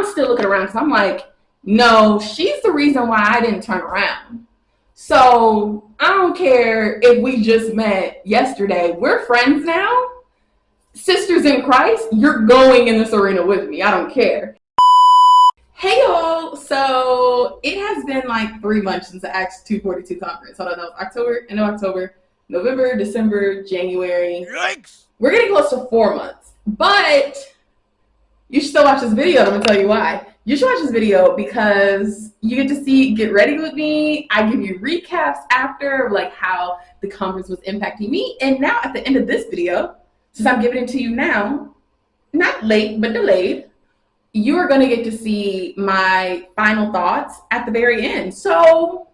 I'm still looking around because I'm like, no, she's the reason why I didn't turn around. So I don't care if we just met yesterday. We're friends now. Sisters in Christ, you're going in this arena with me. I don't care. Hey y'all, so it has been like 3 months since the Acts 242 conference. Hold on, that was October, end of October, November, December, January. Yikes! We're getting close to 4 months, but you should still watch this video. I'm gonna tell you why. You should watch this video because you get to see Get Ready With Me. I give you recaps after, like how the conference was impacting me. And now at the end of this video, since I'm giving it to you now, not late, but delayed, you are gonna get to see my final thoughts at the very end. So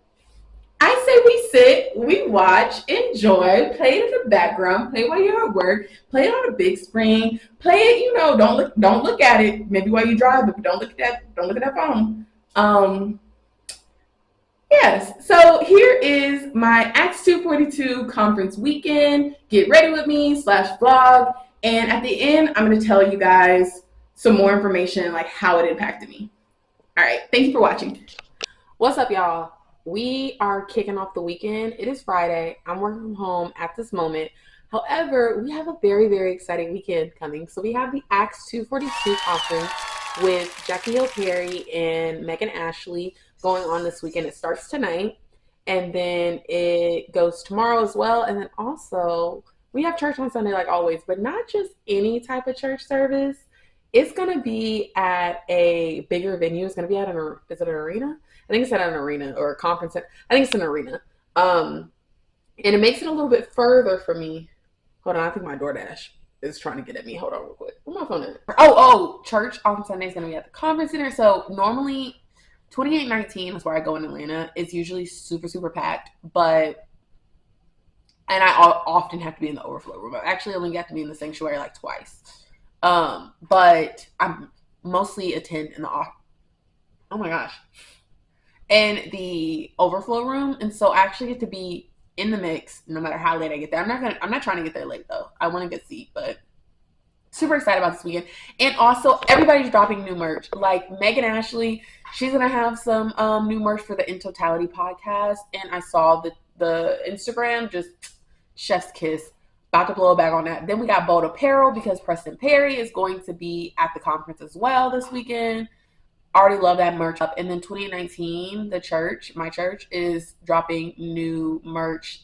I say we sit, we watch, enjoy, play it in the background, play while you're at work, play it on a big screen, play it, you know, don't look at it, maybe while you drive, but don't look at that phone. Yes, so here is my Acts 242 conference weekend, Get Ready With Me /vlog, and at the end, I'm gonna tell you guys some more information, like how it impacted me. All right, thank you for watching. What's up, y'all? We are kicking off the weekend. It is Friday. I'm working from home at this moment. However, we have a very, very exciting weekend coming. So we have the Acts 242 conference with Jackie Hill Perry and Megan Ashley going on this weekend. It starts tonight, and then it goes tomorrow as well. And then also, we have church on Sunday like always, but not just any type of church service. It's going to be at a bigger venue. It's going to be at is it an arena? I think it's at an arena or a conference. I think it's an arena. And it makes it a little bit further for me. Hold on, I think my DoorDash is trying to get at me. Hold on real quick. Where my phone at? Oh, church on Sunday is going to be at the conference center. So normally 2819 is where I go in Atlanta. It's usually super, super packed. And I often have to be in the overflow room. I actually only got to be in the sanctuary like twice. But I mostly attend in the oh my gosh, and the overflow room, and so I actually get to be in the mix no matter how late I get there. I'm not trying to get there late though. I want a good seat, but super excited about this weekend. And also everybody's dropping new merch. Like Megan Ashley, she's gonna have some new merch for the In Totality podcast, and I saw the Instagram, just chef's kiss. About to blow back on that. Then we got Bold Apparel because Preston Perry is going to be at the conference as well this weekend. Already love that merch up. And then 2019, my church is dropping new merch.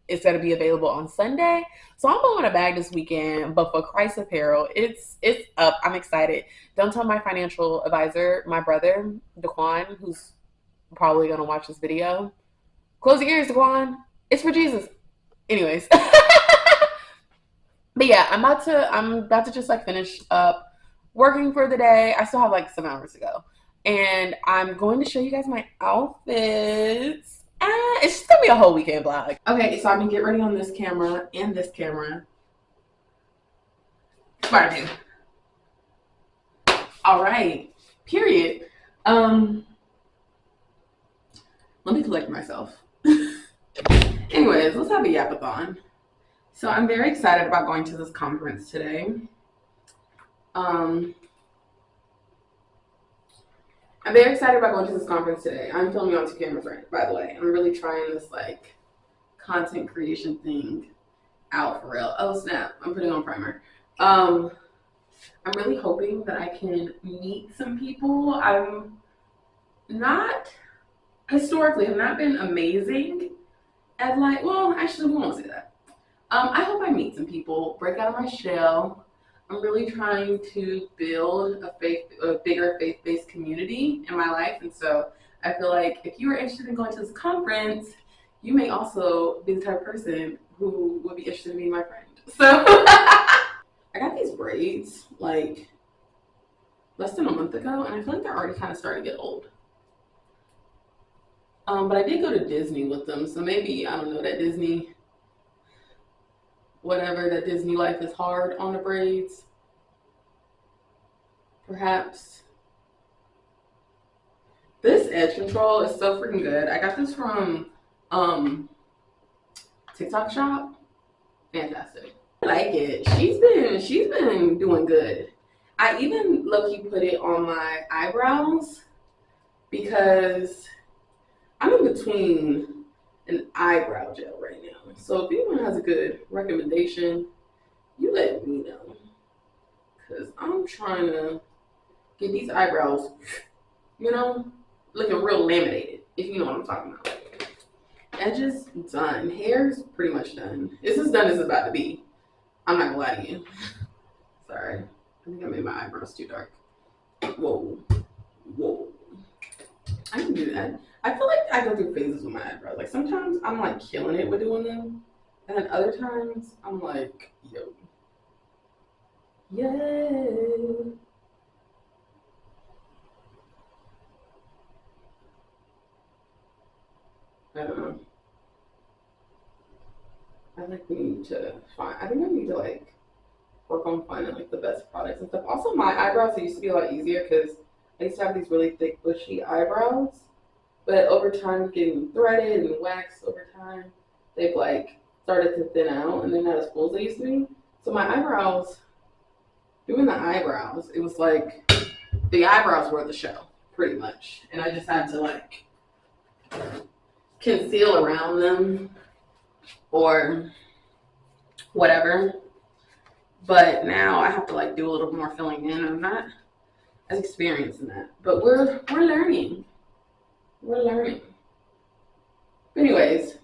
It's going to be available on Sunday. So I'm blowing a bag this weekend. But for Christ Apparel, it's up. I'm excited. Don't tell my financial advisor, my brother, Daquan, who's probably going to watch this video. Close your ears, Daquan. It's for Jesus. Anyways. But yeah, I'm about to just like finish up working for the day. I still have like some hours to go. And I'm going to show you guys my outfits. It's just gonna be a whole weekend vlog. Okay, so I'm gonna get ready on this camera and this camera. Spider-Man. All right, period. Let me collect myself. Anyways, let's have a yapathon. So I'm very excited about going to this conference today. I'm very excited about going to this conference today. I'm filming on 2 cameras, right, by the way. I'm really trying this like content creation thing out for real. Oh snap, I'm putting on primer. I'm really hoping that I can meet some people. I've not been amazing at like, well, actually we won't say that. I hope I meet some people, break out of my shell. I'm really trying to build a bigger faith-based community in my life. And so I feel like if you are interested in going to this conference, you may also be the type of person who would be interested in being my friend. So I got these braids like less than a month ago, and I feel like they're already kind of starting to get old. But I did go to Disney with them, so maybe, I don't know, that Disney life is hard on the braids. Perhaps. This edge control is so freaking good. I got this from TikTok shop. Fantastic. I like it. She's been doing good. I even low-key put it on my eyebrows because I'm in between an eyebrow gel right now. So if anyone has a good recommendation, you let me know. Because I'm trying to get these eyebrows, looking real laminated, if you know what I'm talking about. Edges done. Hair's pretty much done. It's as done as it's about to be. I'm not gonna lie to you. Sorry. I think I made my eyebrows too dark. Whoa. I can do that. I feel like I go through phases with my eyebrows. Like sometimes I'm like killing it with doing them. And then other times I'm like, yo. Yay. I don't know. I think I need to like work on finding like the best products and stuff. Also, my eyebrows used to be a lot easier because I used to have these really thick, bushy eyebrows. But over time, getting threaded and waxed over time, they've like started to thin out and they're not as full as they used to be. So my eyebrows, doing the eyebrows, it was like the eyebrows were the show, pretty much. And I just had to like conceal around them or whatever. But now I have to like do a little more filling in. I'm not as experienced in that. But we're learning. We're learning. But anyways,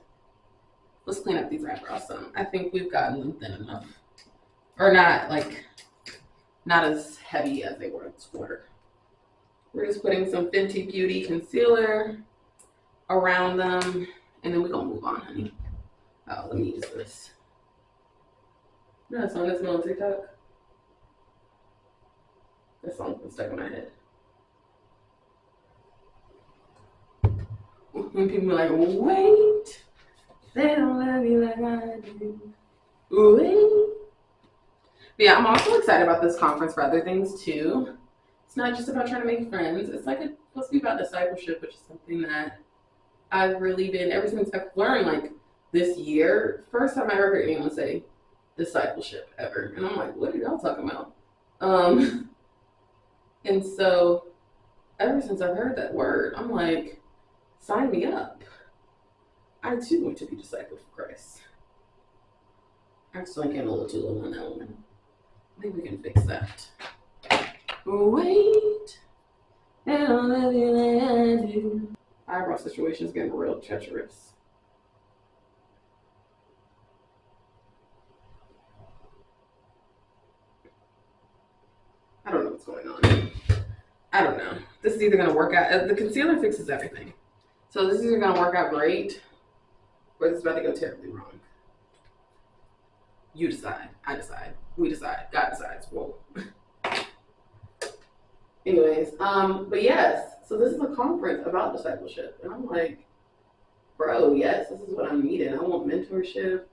let's clean up these eyebrows some. I think we've gotten them thin enough. Or not as heavy as they once were. We're just putting some Fenty Beauty concealer around them. And then we're gonna move on, honey. Oh, let me use this. You know that song that's on TikTok? That song's been stuck in my head. When people are like, wait, they don't love you like I do. Wait. But yeah, I'm also excited about this conference for other things too. It's not just about trying to make friends. It's like it's supposed to be about discipleship, which is something that I've really been, ever since I've learned like this year, first time I ever heard anyone say discipleship ever. And I'm like, what are y'all talking about? And so ever since I've heard that word, I'm like, sign me up. I too want to be discipled for Christ. I'm still getting a little too low on that one. I think we can fix that. Wait, I don't love you like I do. Eyebrow situation is getting real treacherous. I don't know what's going on. I don't know. This is either going to work out. The concealer fixes everything. So this is either going to work out great or it's about to go terribly wrong. You decide. I decide. We decide. God decides. Whoa. Anyways, but yes. So this is a conference about discipleship. And I'm like, bro, yes, this is what I'm needing. I want mentorship.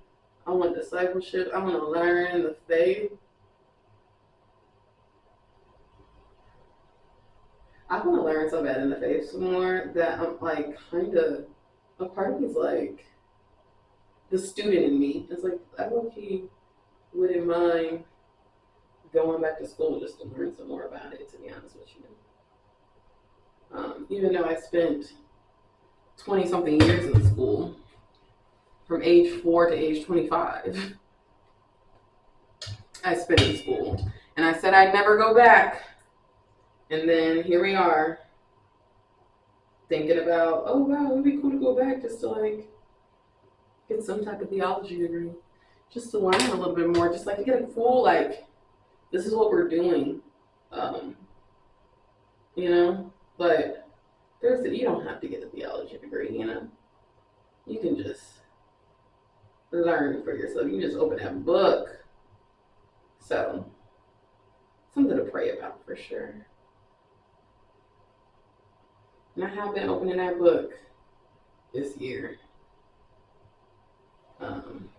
I want discipleship. I want to learn the faith. I want to learn so bad in the faith some more that I'm like kind of, a part of me is like, the student in me. It's like, I low-key wouldn't mind going back to school just to learn some more about it, to be honest with you. Even though I spent 20-something years in school, from age 4 to age 25, I spent in school. And I said I'd never go back. And then here we are, thinking about, oh wow, it'd be cool to go back just to like get some type of theology degree, just to learn a little bit more, just like to get a full like, this is what we're doing, But you don't have to get a theology degree, You can just learn for yourself. You just open that book. So something to pray about for sure. And I have been opening that book this year. And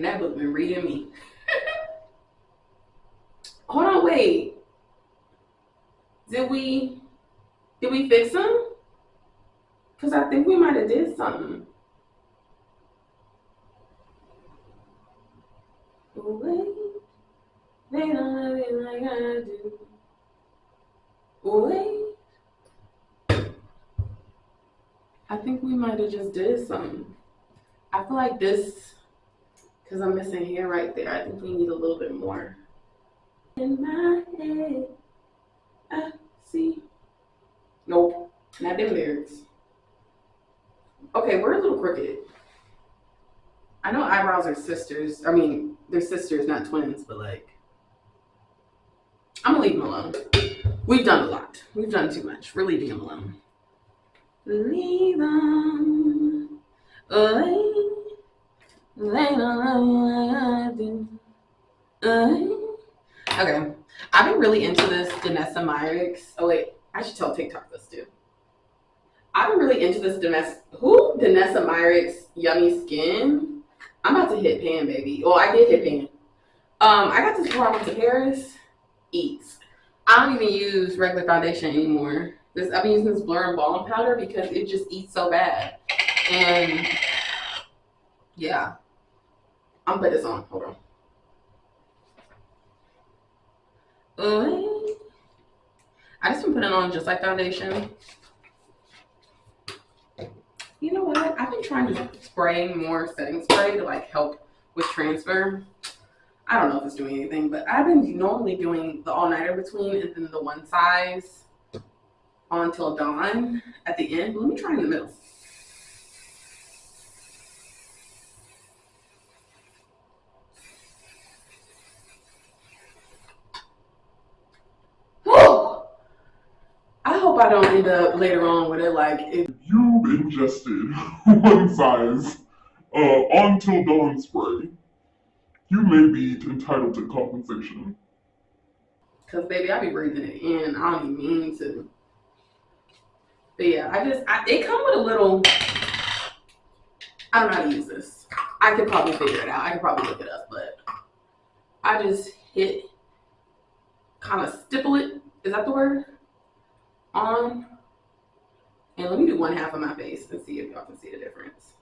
that book been reading me. Hold on, wait. Did we fix them? Because I think we might have did something. Wait, They don't love you like I do. Wait. I think we might have just did something. I feel like this, because I'm missing hair right there, I think we need a little bit more. In my head, I see. Nope, not them lyrics. Okay, we're a little crooked. I know eyebrows are sisters. I mean, they're sisters, not twins, but like, I'm gonna leave them alone. We've done a lot. We've done too much. We're leaving them alone. Leave them alone. They don't love you like I do. Okay, I've been really into this Danessa Myricks. Oh wait, I should tell TikTok this too. I've been really into this Danessa Myricks Yummy Skin. I'm about to hit pan, baby. Well, I did hit pan. I got this before I went to Paris. Eats. I don't even use regular foundation anymore. I've been using this Blur and Balm powder because it just eats so bad. And yeah, I'm gonna put this on. Hold on. I just been putting on just like foundation. You know what? I've been trying to spray more setting spray to like help with transfer. I don't know if it's doing anything, but I've been normally doing the all-nighter between and then the one size on till dawn at the end. Let me try in the middle. I hope I don't end up later on with it like if you've ingested one size on till dawn spray, you may be entitled to compensation. Cause baby, I be breathing it in. I don't even mean to. But yeah, it come with a little. I don't know how to use this. I could probably figure it out. I could probably look it up, but I just hit, kind of stipple it. Is that the word? On. And let me do one half of my face and see if y'all can see the difference.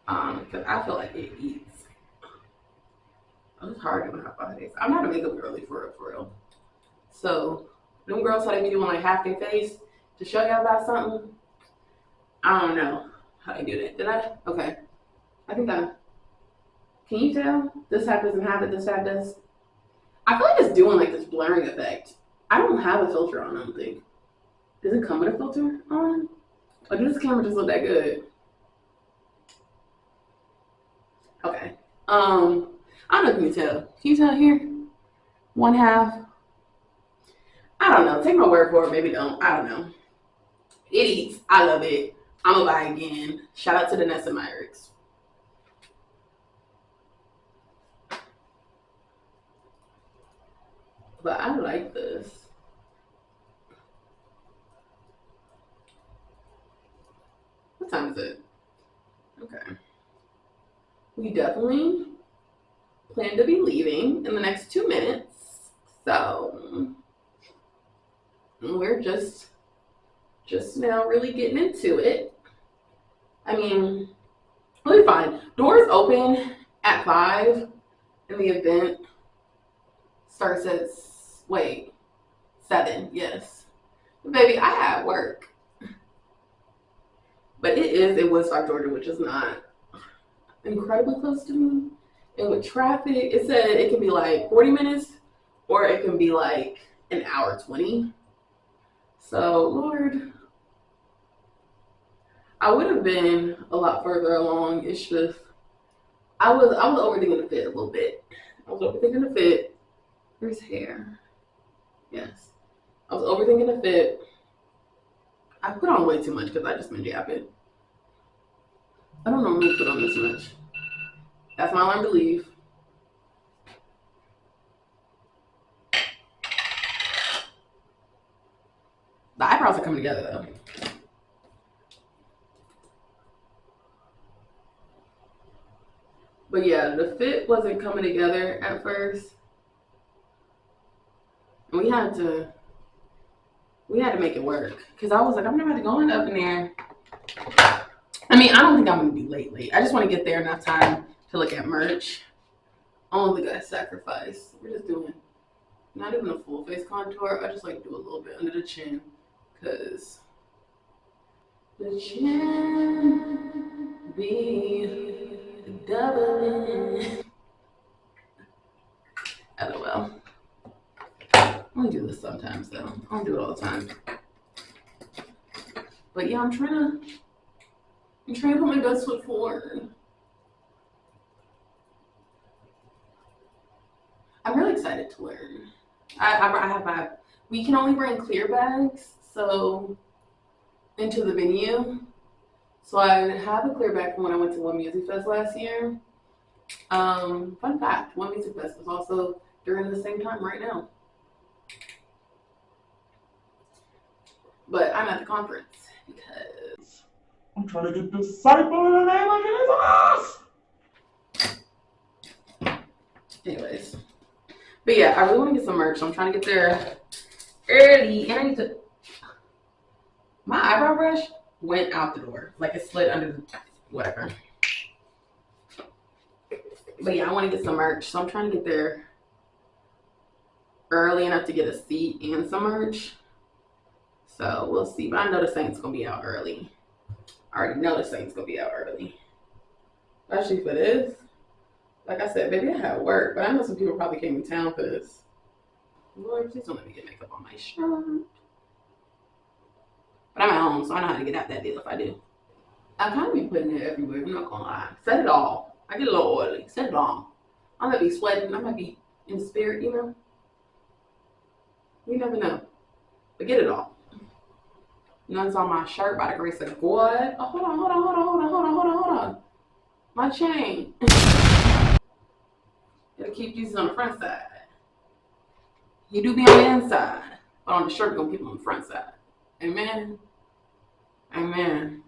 Because I feel like it eats. It's hard doing half my face. I'm not a makeup girly for real. So, them girls how they be doing like half their face to show y'all about something. I don't know how they do that. Did I? Okay. I think can you tell? This half doesn't have it, this half does. I feel like it's doing like this blurring effect. I don't have a filter on, I don't think. Does it come with a filter on? Or does this camera just look that good? Okay. I don't know if you can tell. Can you tell here? One half. I don't know. Take my word for it. Maybe don't. I don't know. It eats. I love it. I'm gonna buy again. Shout out to Danessa Myricks. But I like this. What time is it? Okay. We definitely plan to be leaving in the next 2 minutes. So we're just now really getting into it. I mean, we'll be fine. Doors open at 5 and the event starts at 7, yes. Baby, I have work. But it is in Woodstock, Georgia, which is not incredibly close to me. And with traffic, it said it can be like 40 minutes or it can be like an hour 20. So, Lord, I would have been a lot further along. It's just, I was overthinking the fit a little bit. I was overthinking the fit. Where's hair? Yes. I was overthinking the fit. I put on way too much because I just been jabbing. I don't normally put on this much. That's my alarm to leave. The eyebrows are coming together though. But yeah, the fit wasn't coming together at first. And we had to make it work. Cause I was like, I'm not about to go up in there. I mean, I don't think I'm gonna be late. I just want to get there enough time to look at merch. Only got sacrifice. We're just doing not even a full face contour. I just like to do a little bit under the chin because the chin be doubling. LOL. I only do this sometimes though. I don't do it all the time. But yeah, I'm trying to put my best foot forward. I'm really excited to learn. We can only bring clear bags, so into the venue. So I have a clear bag from when I went to One Music Fest last year. Fun fact, One Music Fest was also during the same time right now. But I'm at the conference because I'm trying to get disciple in the name of Jesus. Anyways. But yeah, I really want to get some merch. So I'm trying to get there early. And I need to. My eyebrow brush went out the door. Like it slid under the. Whatever. But yeah, I want to get some merch. So I'm trying to get there early enough to get a seat and some merch. So we'll see. But I know the Saints going to be out early. I already know the Saints going to be out early. Especially for this. Like I said, baby, I had work, but I know some people probably came in town for this. Lord, please don't let me get makeup on my shirt. But I'm at home, so I know how to get out that deal if I do. I kind of be putting it everywhere, I'm not gonna lie. Set it all. I get a little oily. Set it all. I might be sweating. I might be in spirit, you know? You never know. But get it all. You know, it's on my shirt by the grace of God. Oh, hold on. My chain. Gotta keep these on the front side. You do be on the inside, but on the shirt, gonna keep them on the front side. Amen. Amen.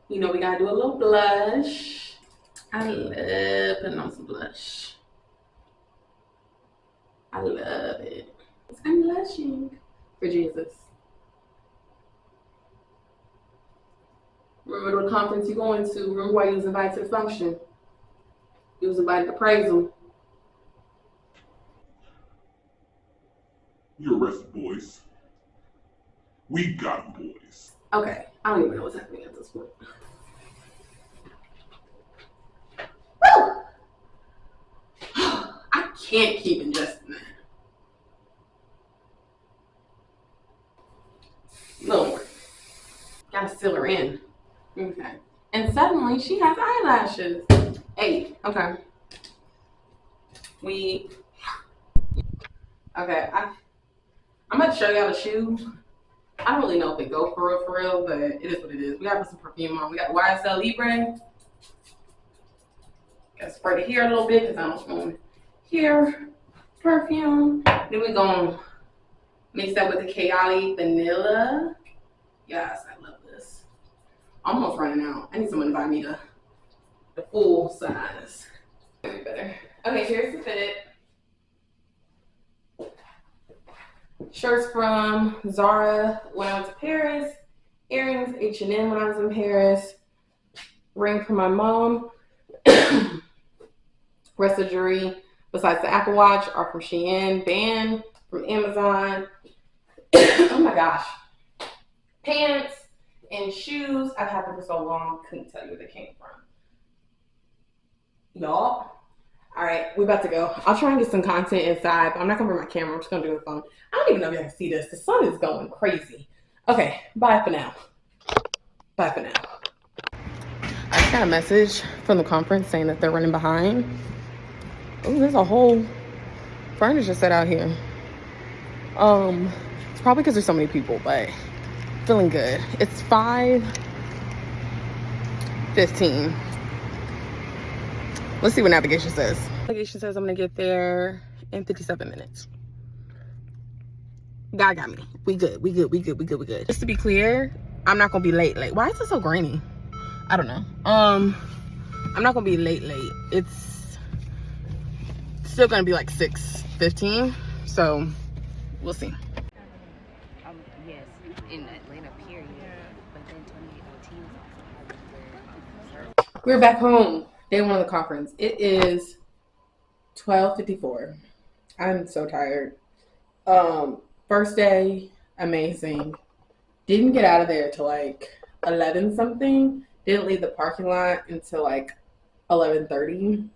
You know, we gotta do a little blush. I love putting on some blush. I love it. I'm blushing for Jesus. Remember the conference you're going to? Remember why you was invited to the function? You was invited to praise him. You're arrested, boys. We got them, boys. Okay, I don't even know what's happening at this point. Woo! I can't keep ingesting that. A little more. Gotta seal her in. Okay. And suddenly she has eyelashes. 8. Okay. Okay. I'm about to show y'all the shoe. I don't really know if it go for real, but it is what it is. We gotta put some perfume on. We got YSL Libre. Gotta spray the hair a little bit because I don't want hair perfume. Then we're gonna mix that with the Kayali Vanilla. Yes, I love this. Almost running out. I need someone to buy me the full size. Better. Okay, here's the fit. Shirts from Zara when I went to Paris. Earrings, H&M when I was in Paris. Ring from my mom. Rest of the jewelry, besides the Apple Watch, are from Shein. Band from Amazon. Oh my gosh. Pants and shoes. I've had them for so long, couldn't tell you where they came from. Y'all. All right, we about to go. I'll try and get some content inside, but I'm not gonna bring my camera. I'm just gonna do it phone. I don't even know if y'all can see this. The sun is going crazy. Okay, bye for now. Bye for now. I just got a message from the conference saying that they're running behind. Oh, there's a whole furniture set out here. It's probably because there's so many people, but feeling good. It's 5:15. Let's see what navigation says. Navigation says I'm gonna get there in 57 minutes. God got me. We good. Just to be clear, I'm not gonna be late. Why is it so grainy? I don't know. I'm not gonna be late. It's still gonna be like 6:15. So we'll see. Yes, in Atlanta, period. But then 2018 was also We're back home. Day one of the conference. It is 12:54. I'm so tired. First day, amazing. Didn't get out of there till like 11 something. Didn't leave the parking lot until like 11:30.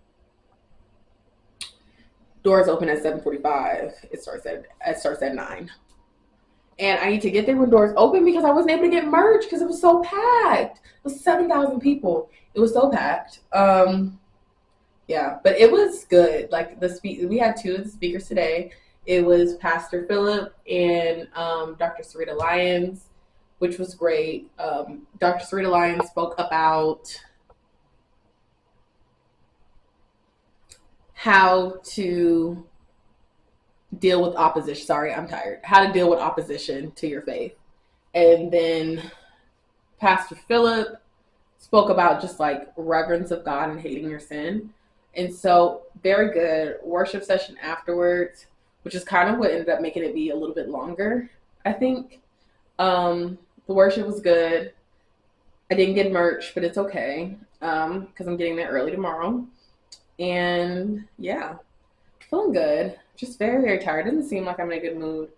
Doors open at 7:45. It starts at 9. And I need to get there when doors open because I wasn't able to get merch because it was so packed. It was 7,000 people. It was so packed. Yeah, but it was good. Like we had two of the speakers today. It was Pastor Philip and Dr. Sarita Lyons, which was great. Dr. Sarita Lyons spoke about how to deal with opposition. Sorry, I'm tired. How to deal with opposition to your faith. And then Pastor Philip spoke about just like reverence of God and hating your sin. And so very good worship session afterwards, which is kind of what ended up making it be a little bit longer, I think. The worship was good. I didn't get merch, but it's okay because I'm getting there early tomorrow. And yeah, feeling good. Just very, very tired. It doesn't seem like I'm in a good mood.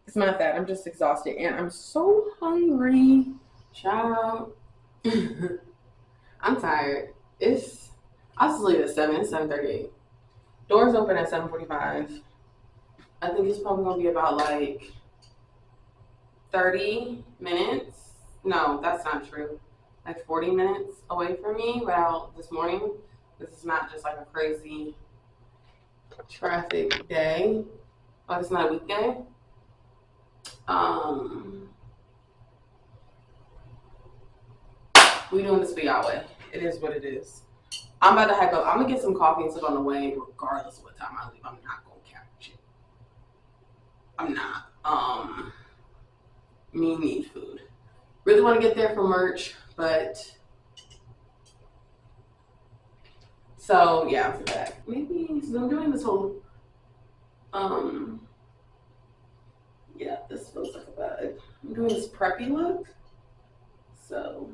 It's not that. I'm just exhausted. And I'm so hungry. Child. I'm tired. I was asleep at 7. It's 7:38. Doors open at 7:45. I think it's probably going to be about like 30 minutes. No, that's not true. Like 40 minutes away from me without this morning. This is not just like a crazy traffic day. Like it's not a weekday. We doing this for Yahweh. It is what it is. I'm about to hype up. I'm gonna get some coffee and sit on the way, regardless of what time I leave. I'm not gonna catch it. I'm not. Me need food. Really want to get there for merch, but so yeah, I'm back. Maybe so I'm doing this whole yeah, this feels like a bag. I'm doing this preppy look. So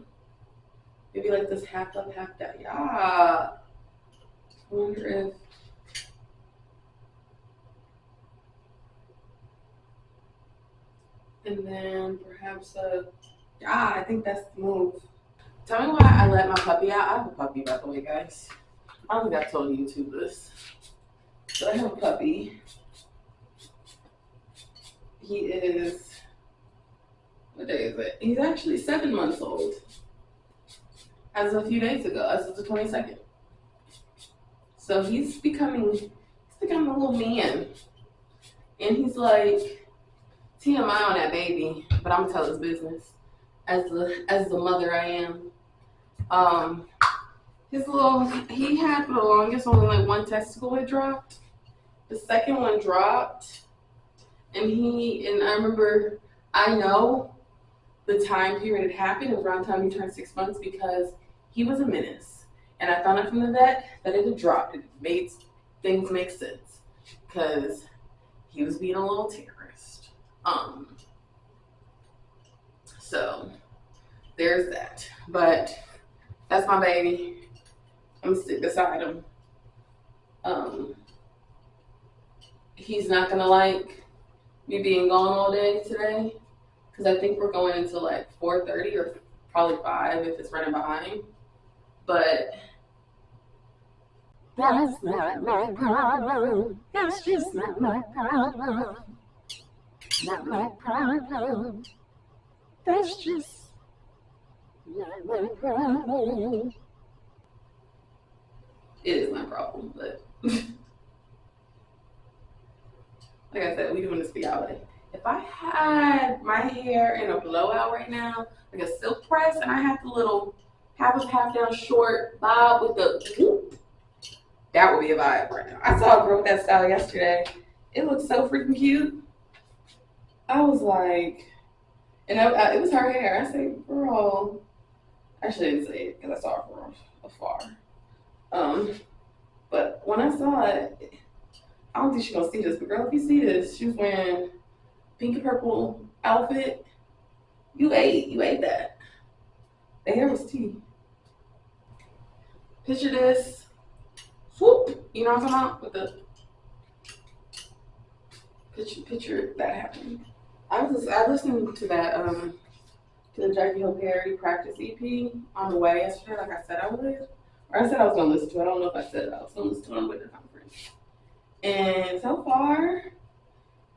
maybe like this half up, half down. Yeah. I wonder if and then perhaps I think that's the move. Tell me why I let my puppy out. I have a puppy, by the way, guys. I don't think I told YouTube this. So I have a puppy. He is, what day is it? He's actually 7 months old. As of a few days ago, as of the 22nd. So he's becoming a little man. And he's like, TMI on that baby, but I'm gonna tell his business as the mother I am. He had for the longest only like one testicle had dropped. The second one dropped, and I remember I know the time period it happened around the time he turned 6 months because he was a menace, and I found out from the vet that it had dropped. It made things make sense because he was being a little terrorist. So there's that. But that's my baby. I'm gonna sit beside him. He's not gonna like me being gone all day today because I think we're going until like 4:30 or probably 5 if it's running behind. But That's not my problem. That's just not my problem. Not my problem. That's just not my problem. it is my problem. But like I said, we doing this for Yahweh. If I had my hair in a blowout right now, like a silk press, and I had the little half up, half down short bob with the whoop, that would be a vibe right now. I saw a girl with that style yesterday. It looked so freaking cute. I was like, and it was her hair. I said, girl, I actually didn't say it because I saw her from afar. But when I saw it, I don't think she's gonna see this, but girl, if you see this, she was wearing pink and purple outfit. You ate that. The hair was tea. picture this. Swoop. You know what I'm talking about? With the picture that happened. I listened to that to the Jackie Hill Perry practice EP on the way yesterday, like I said I would. Or I said I was gonna listen to it. I don't know if I said it. I was gonna listen to it on the way to the conference. And so far,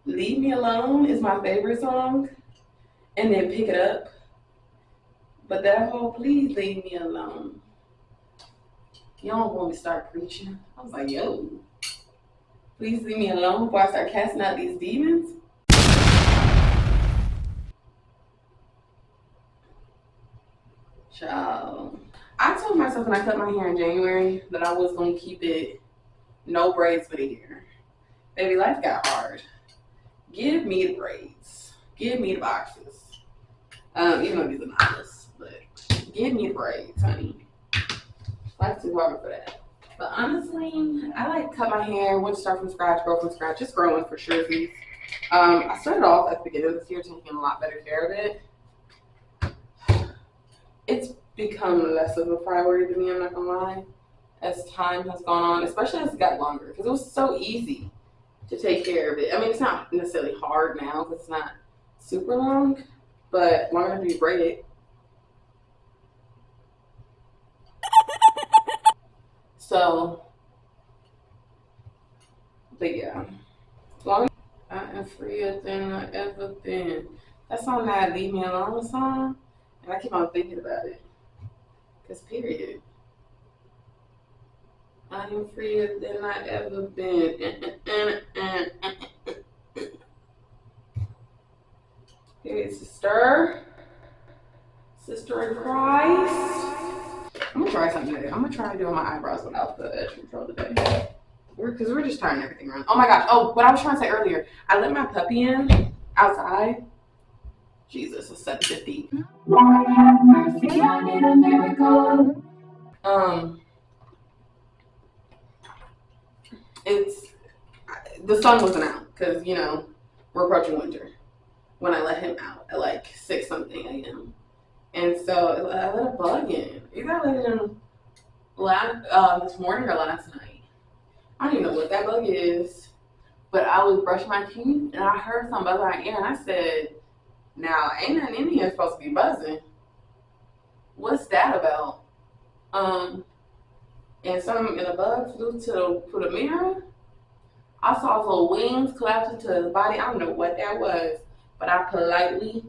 Leave Me Alone is my favorite song. And then Pick It Up. But that whole Please Leave Me Alone. You don't want me to start preaching. I was like, yo, please leave me alone before I start casting out these demons. Child. I told myself when I cut my hair in January that I was going to keep it no braids for the year. Baby, life got hard. Give me the braids. Give me the boxes. Even though these are knotless, but give me the braids, honey. Life's too hard for that. But honestly, I like cut my hair, wouldn't start from scratch, grow from scratch, just growing for sure. I started off at the beginning of this year taking a lot better care of it. It's become less of a priority to me, I'm not gonna lie, as time has gone on, especially as it got longer, because it was so easy to take care of it. I mean, it's not necessarily hard now because it's not super long, but long enough to braid it. So, but yeah, long I am freer than I ever been. That's on that Leave Me Alone song, and I keep on thinking about it. Cause period, I am freer than I ever been. Period, sister in Christ. I'm gonna try something today. I'm gonna try doing my eyebrows without the edge control today. Because we're just turning everything around. Oh my gosh. Oh, what I was trying to say earlier. I let my puppy in outside. Jesus, it's 7:50. Lord have mercy, I need a miracle. It's the sun wasn't out because we're approaching winter when I let him out at like 6 something a.m. And so I let a bug in. Either I let it in this morning or last night. I don't even know what that bug is, but I was brushing my teeth and I heard some buzz in my ear and I said, now ain't nothing in here supposed to be buzzing. What's that about? And a bug flew to the mirror. I saw his little wings collapse into his body. I don't know what that was, but I politely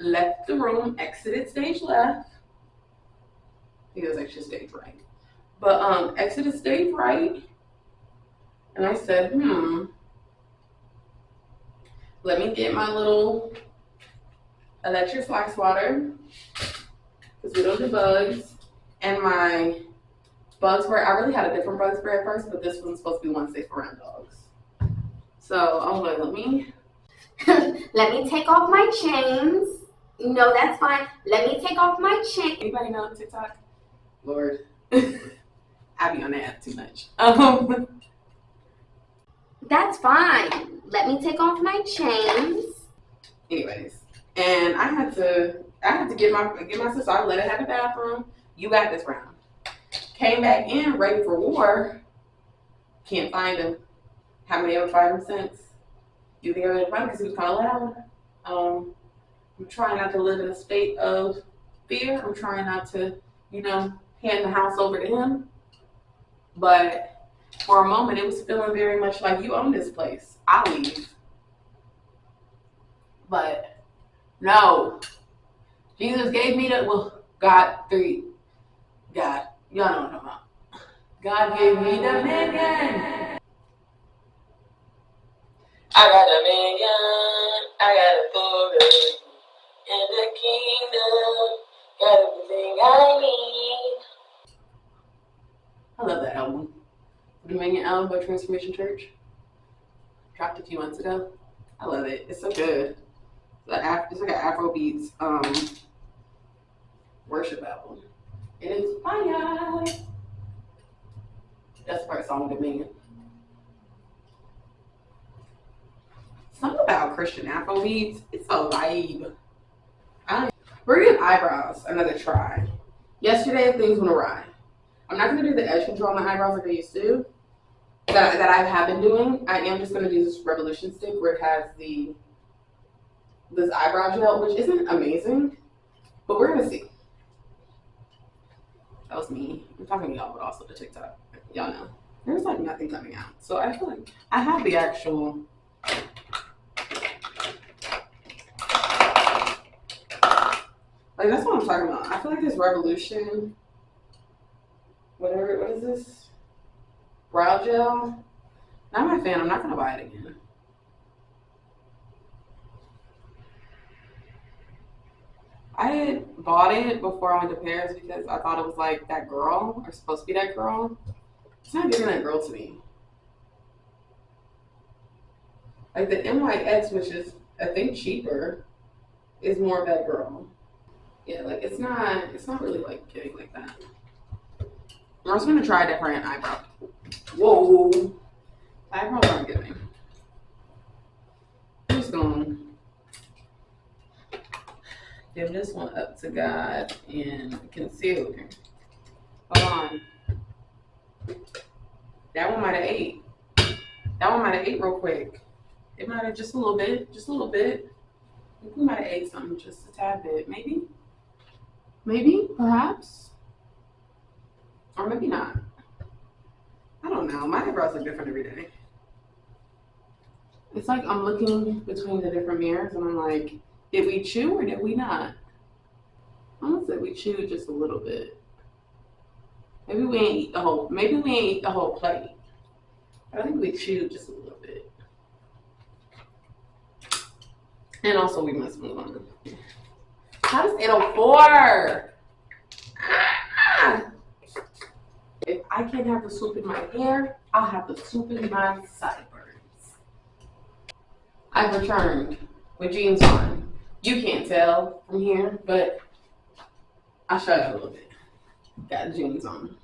left the room, exited stage left. I think it was actually stage right. But exited stage right. And I said, let me get my little electric fly swatter, because we don't do bugs, and my bug spray. I really had a different bug spray at first, but this one's supposed to be one safe around dogs. So I was like, let me take off my chains. No, that's fine. Let me take off my chain. Anybody know TikTok? Lord. I be on that app too much. That's fine. Let me take off my chains. Anyways, and I had to get my sister. I let her have the bathroom. You got this round. Came back in ready for war. Can't find him. Haven't been able to find him since. You think I'm able to find him because he was kind of loud. I'm trying not to live in a state of fear. I'm trying not to, hand the house over to him. But for a moment, it was feeling very much like you own this place. I'll leave. But no. Jesus gave me y'all know what I'm talking about. God gave me dominion. I got dominion. I got authority in the kingdom. Got everything I need. I love that album. Dominion album by Transformation Church. Dropped a few months ago. I love it. It's so good. It's like an Afrobeats worship album. It is fire. That's the first song, Dominion. Something about Christian Afrobeats. It's a vibe. We're giving eyebrows another try. Yesterday, things went awry. I'm not gonna do the edge control on the eyebrows like I used to. That I have been doing. I am just gonna do this Revolution stick where it has this eyebrow gel, which isn't amazing, but we're gonna see. That was me. I'm talking to y'all, but also to TikTok. Y'all know. There's like nothing coming out. So I feel like I have the actual like that's what I'm talking about. I feel like this Revolution, whatever, what is this? Brow gel. Not my fan. I'm not gonna buy it again. I had bought it before I went to Paris because I thought it was like that girl, or supposed to be that girl. It's not giving that girl to me. Like the NYX, which is I think cheaper, is more of that girl. Yeah, like it's not really like getting like that. I'm also gonna try a different eyebrow. Whoa, eyebrows aren't giving. I'm just gonna give this one up to God and concealer. Hold on. That one might have ate. That one might have ate real quick. It might have just a little bit, just a little bit. I think we might have ate something just a tad bit, maybe. Maybe, perhaps, or maybe not. I don't know. My eyebrows look different every day. It's like I'm looking between the different mirrors and I'm like, did we chew or did we not? I'm gonna say we chewed just a little bit. Maybe we ain't eat the whole. Maybe we ain't eat the whole plate. I think we chewed just a little bit. And also we must move on. How does 804? If I can't have the soup in my hair, I'll have the soup in my sideburns. I've returned with jeans on. You can't tell from here, but I'll show you a little bit. Got jeans on.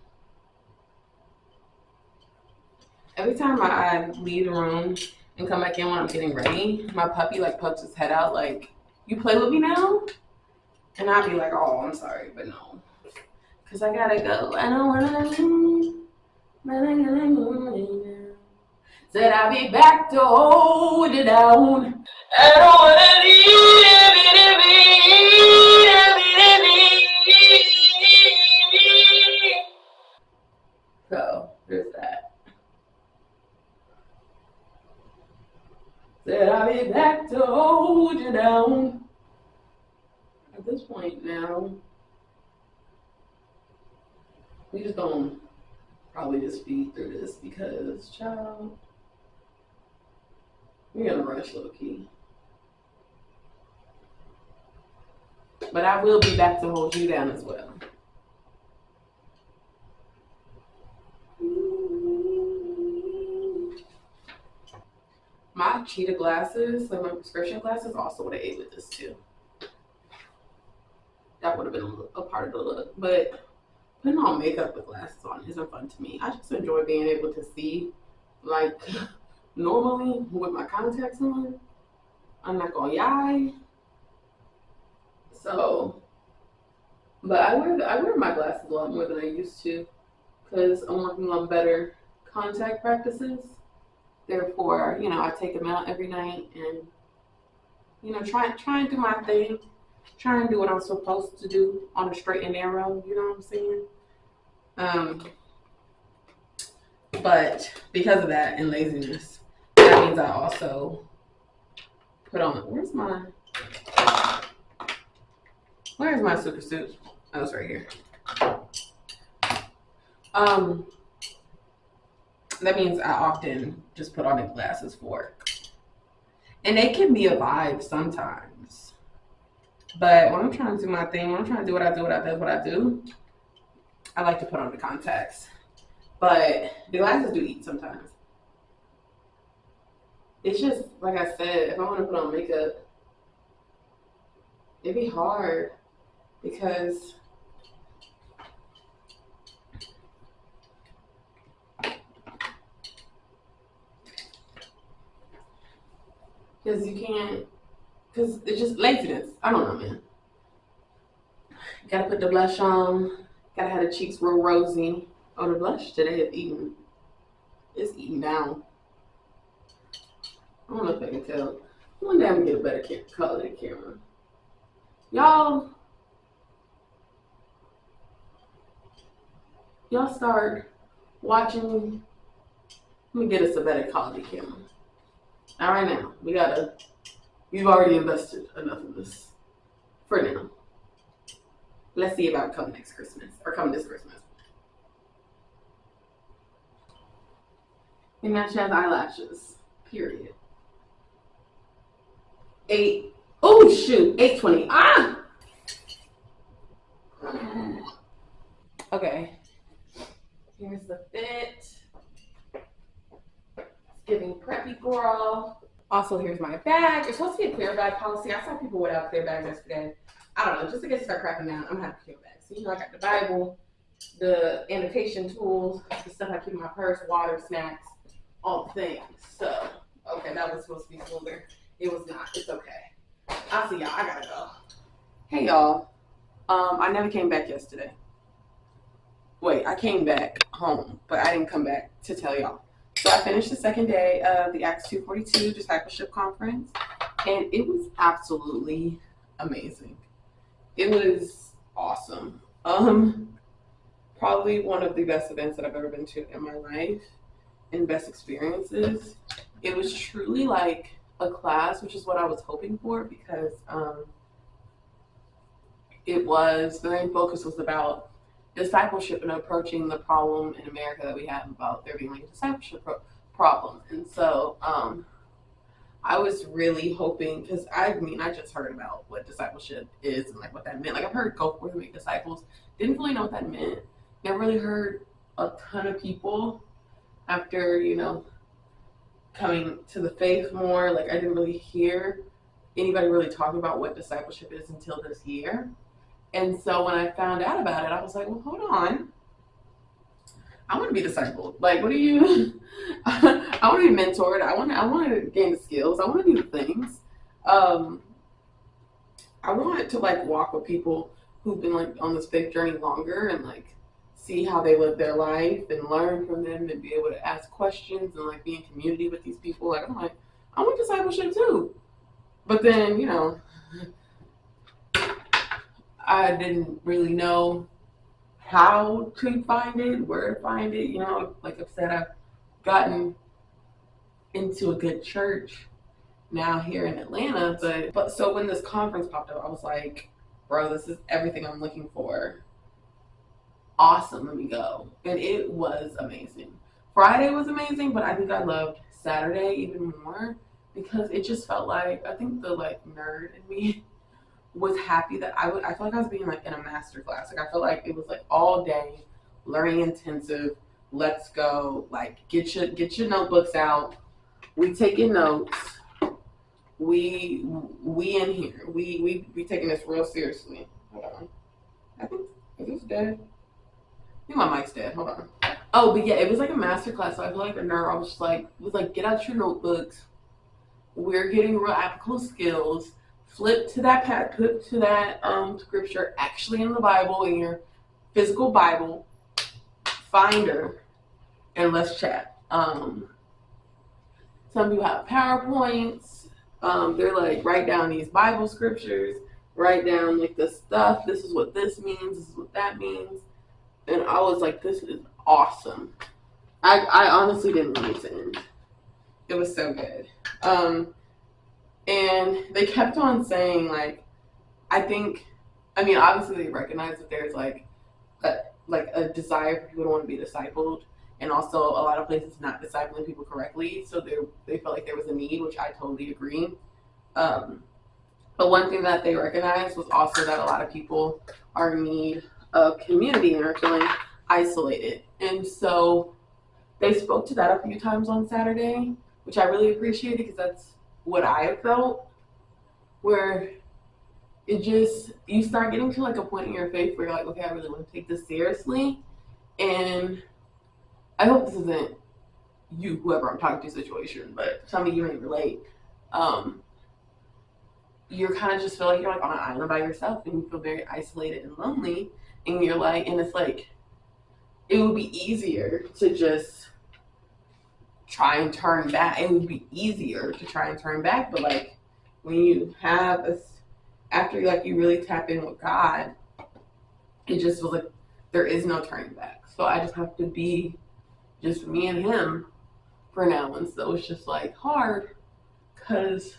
Every time I leave the room and come back in when I'm getting ready, my puppy like pokes his head out like, you play with me now? And I'd be like, oh, I'm sorry, but no. Because I gotta go. I don't wanna leave. But I gotta go. Said I'll be back to hold it down. I don't wanna leave. So, there's that. Said I'll be back to hold you down. At this point now, we just gonna probably just speed through this because, child, we're gonna rush low key. But I will be back to hold you down as well. My cheetah glasses, like my prescription glasses, also would have ate with this too. That would have been a part of the look. But putting on makeup with glasses on isn't fun to me. I just enjoy being able to see, like, normally with my contacts on. I'm not gonna lie. So, but I wear my glasses a lot more than I used to because I'm working on better contact practices. Therefore, you know, I take them out every night and, you know, try and do my thing. Try and do what I'm supposed to do on a straight and narrow, you know what I'm saying? But because of that and laziness, that means I also put on, where's my super suit? Oh, it's right here. That means I often just put on the glasses for work. And they can be a vibe sometimes. But when I'm trying to do my thing, when I'm trying to do what I do, I like to put on the contacts. But the glasses do eat sometimes. It's just, like I said, if I want to put on makeup, it'd be hard because you can't, because it's just laziness. I don't know, man. Gotta put the blush on, gotta have the cheeks real rosy. Oh, the blush today is eating. It's eating down. I don't know if I can tell. One day I'm gonna get a better color than camera. Y'all start watching. Let me get us a better quality camera. All right, now we've already invested enough of this for now. Let's see about come next Christmas or come this Christmas. And now she has eyelashes. Period. 8:20. Ah! Okay. Here's the fit. It's giving preppy girl. Also, here's my bag. It's supposed to be a clear bag policy. I saw people without clear bags yesterday. I don't know, just in case I start cracking down, I'm gonna have a clear bag. So, I got the Bible, the annotation tools, the stuff I keep in my purse, water, snacks, all the things. So, okay, that was supposed to be smoother. It was not. It's okay. I'll see y'all. I gotta go. Hey, y'all. I never came back yesterday. Wait, I came back home, but I didn't come back to tell y'all. So I finished the second day of the Acts 242 Discipleship Conference, and it was absolutely amazing. It was awesome. Probably one of the best events that I've ever been to in my life, and best experiences. It was truly like a class, which is what I was hoping for, because it was, the main focus was about discipleship and approaching the problem in America that we have about there being like a discipleship problem. And so I was really hoping, because I just heard about what discipleship is and like what that meant. Like, I've heard go forth and make disciples. Didn't really know what that meant. Never really heard a ton of people after, coming to the faith more. Like, I didn't really hear anybody really talking about what discipleship is until this year. And so when I found out about it, I was like, well, hold on. I want to be discipled. Like, what do you? I want to be mentored. I want to gain the skills. I want to do the things. I want to like walk with people who've been like on this faith journey longer and like see how they live their life and learn from them and be able to ask questions and like be in community with these people. Like, I'm like, I want discipleship too. But then, I didn't really know how to find it, where to find it. Like I've said, I've gotten into a good church now here in Atlanta. But so when this conference popped up, I was like, bro, this is everything I'm looking for. Awesome, let me go. And it was amazing. Friday was amazing, but I think I loved Saturday even more because it just felt like, I think the like nerd in me was happy that I felt like I was being like in a master class. Like, I felt like it was like all day learning intensive. Let's go. Like, get your notebooks out. We taking notes. We in here. We taking this real seriously. Hold on. I think, is this dead? I think my mic's dead. Hold on. Oh, but yeah, it was like a master class. So I feel like the nerd, I was like, get out your notebooks. We're getting real applicable skills. Flip to that scripture actually in the Bible, in your physical Bible, finder, and let's chat. Some people have PowerPoints. They're like, write down these Bible scriptures, write down like the stuff. This is what this means. This is what that means. And I was like, this is awesome. I honestly didn't want it to end. It was so good. And they kept on saying, like, obviously they recognize that there's like a desire for people to want to be discipled, and also a lot of places not discipling people correctly. So they felt like there was a need, which I totally agree. But one thing that they recognized was also that a lot of people are in need of community and are feeling isolated. And so they spoke to that a few times on Saturday, which I really appreciated because that's what I have felt, where you start getting to like a point in your faith where you're like, okay, I really want to take this seriously. And I hope this isn't you, whoever I'm talking to, situation, but tell me you may relate. You kind of just feel like you're like on an island by yourself and you feel very isolated and lonely. And you're like, and it's like, it would be easier to just try and turn back. It would be easier to try and turn back, but like when you have after like you really tap in with God, it just feels like there is no turning back. So I just have to be just me and him for now. And so it's just like hard because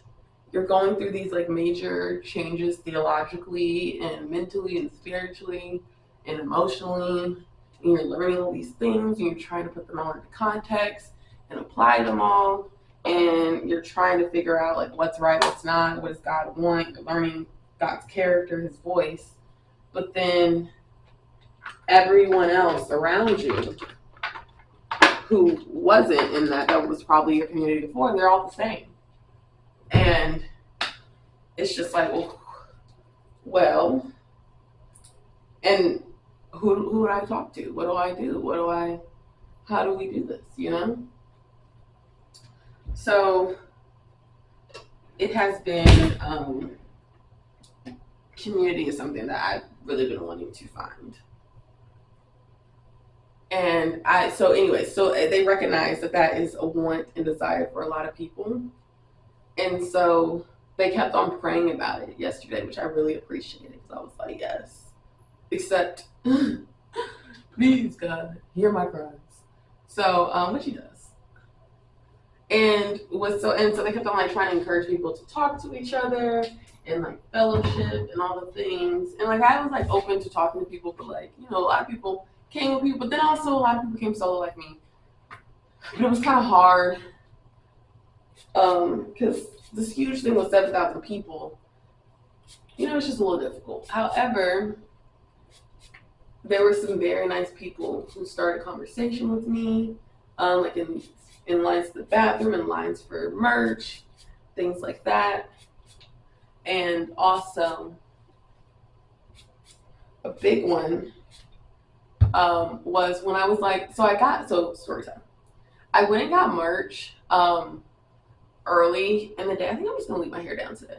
you're going through these like major changes theologically and mentally and spiritually and emotionally. And you're learning all these things and you're trying to put them all into context and apply them all. And you're trying to figure out like what's right, what's not, what does God want. You're learning God's character, his voice. But then everyone else around you who wasn't in that was probably your community before, they're all the same. And it's just like, well, and who would I talk to? What do I do? How do we do this, you know? So it has been, community is something that I've really been wanting to find. And so they recognize that is a want and desire for a lot of people. And so they kept on praying about it yesterday, which I really appreciated because I was like, yes, except please God, hear my cries. So, which he does. And so they kept on like trying to encourage people to talk to each other and like fellowship and all the things. And like I was like open to talking to people, but like, you know, a lot of people came with people, but then also a lot of people came solo like me. But it was kind of hard because this huge thing with 7,000 people, you know, it's just a little difficult. However, there were some very nice people who started conversation with me, like in lines to the bathroom, in lines for merch, things like that. And also, a big one was when I was like, story time. I went and got merch early in the day. I think I'm just gonna leave my hair down today.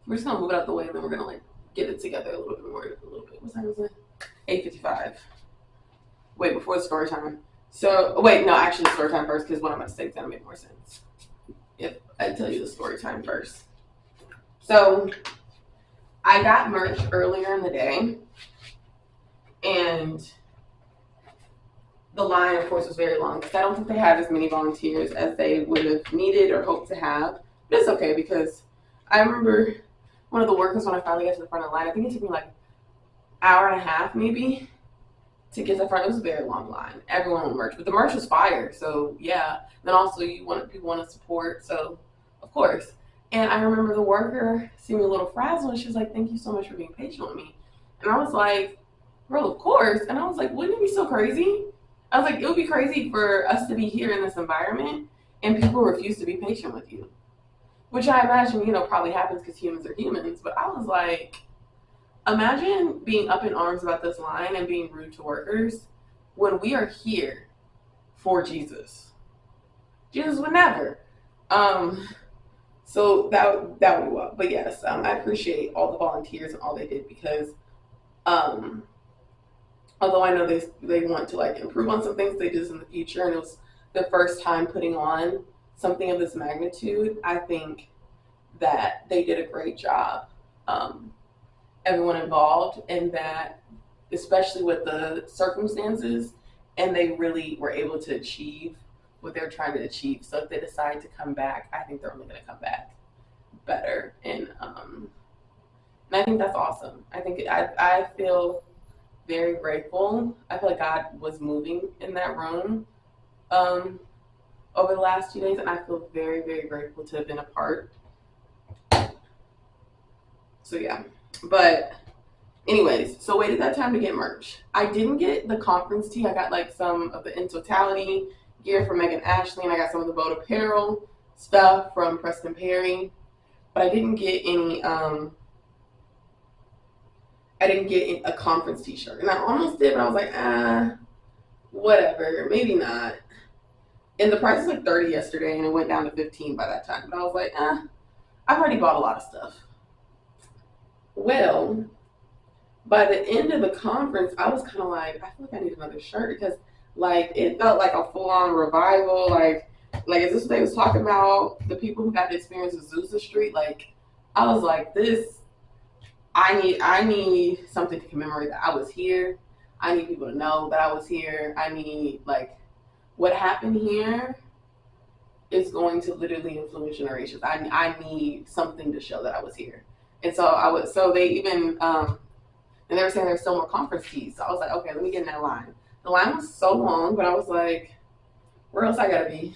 We're just gonna move it out the way and then we're gonna like get it together a little bit more. What time is it? 8:55. Wait, before the story time. So wait, no, actually story time first because what I'm about to say is gonna make more sense if I tell you the story time first. So I got merch earlier in the day, and the line, of course, was very long because I don't think they have as many volunteers as they would have needed or hoped to have. But it's okay because I remember one of the workers when I finally got to the front of the line, I think it took me like an hour and a half maybe to get to the front. It was a very long line. Everyone wanted merch, but the merch was fire. So yeah. Then also people want to support. So of course. And I remember the worker seemed a little frazzled and she was like, "Thank you so much for being patient with me." And I was like, "Girl, of course." And I was like, "Wouldn't it be so crazy?" I was like, "It would be crazy for us to be here in this environment and people refuse to be patient with you." Which I imagine, you know, probably happens because humans are humans. But I was like, imagine being up in arms about this line and being rude to workers when we are here for Jesus. Jesus would never. So that would be well. But yes, I appreciate all the volunteers and all they did because although I know they want to like improve on some things they did this in the future and it was the first time putting on something of this magnitude, I think that they did a great job. Everyone involved and that especially with the circumstances and they really were able to achieve what they're trying to achieve. So if they decide to come back, I think they're only going to come back better. And I think that's awesome. I think I feel very grateful. I feel like God was moving in that room over the last 2 days, and I feel very, very grateful to have been a part. So yeah, but anyways, so waited that time to get merch. I didn't get the conference tee. I got like some of the In Totality gear from Megan Ashley, and I got some of the Boat Apparel stuff from Preston Perry, but I didn't get any. I didn't get a conference t-shirt, and I almost did, but I was like, whatever, maybe not. And the price was like $30 yesterday, and it went down to $15 by that time. But I was like, I've already bought a lot of stuff. Well, by the end of the conference, I was kind of like, I feel like I need another shirt because like it felt like a full on revival. Like is this what they was talking about? The people who got the experience of Azusa Street. Like I was like, this. I need something to commemorate that I was here. I need people to know that I was here. I need like what happened here is going to literally influence generations. I need something to show that I was here. And so they even and they were saying there's still more conference keys. So I was like, okay, let me get in that line. The line was so long, but I was like, where else I gotta be?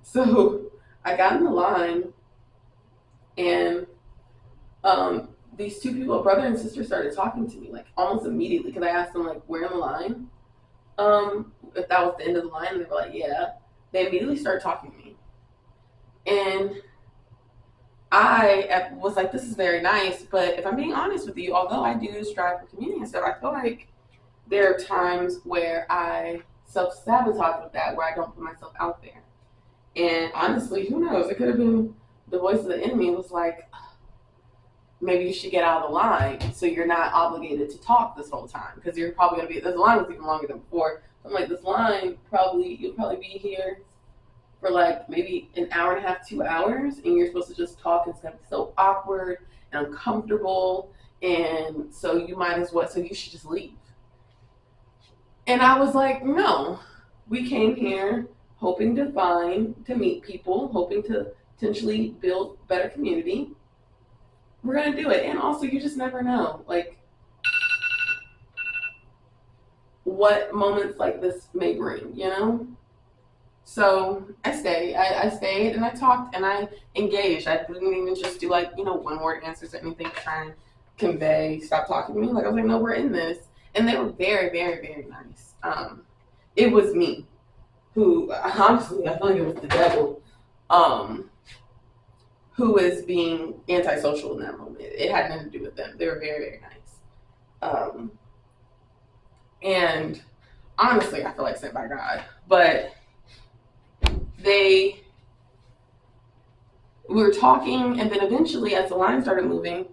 So I got in the line, and these two people, a brother and sister, started talking to me like almost immediately because I asked them like, where in the line? If that was the end of the line, and they were like, yeah. They immediately started talking to me, and I was like, this is very nice, but if I'm being honest with you, although I do strive for community and stuff, I feel like there are times where I self-sabotage with that, where I don't put myself out there. And honestly, who knows? It could have been the voice of the enemy was like, maybe you should get out of the line so you're not obligated to talk this whole time because you're probably going to be, this line was even longer than before. I'm like, this line, you'll probably be here for like maybe an hour and a half, 2 hours, and you're supposed to just talk, and it's gonna be so awkward and uncomfortable, and so you should just leave. And I was like, no, we came here hoping to meet people, hoping to potentially build better community. We're gonna do it, and also you just never know, like what moments like this may bring, you know? So I stayed. I stayed and I talked and I engaged. I didn't even just do like, one word answers or anything to try and convey, stop talking to me. Like I was like, no, we're in this. And they were very, very, very nice. It was me who, honestly, I feel like it was the devil, who was being antisocial in that moment. It had nothing to do with them. They were very, very nice. And honestly, I feel like sent by God. But we were talking, and then eventually as the line started moving,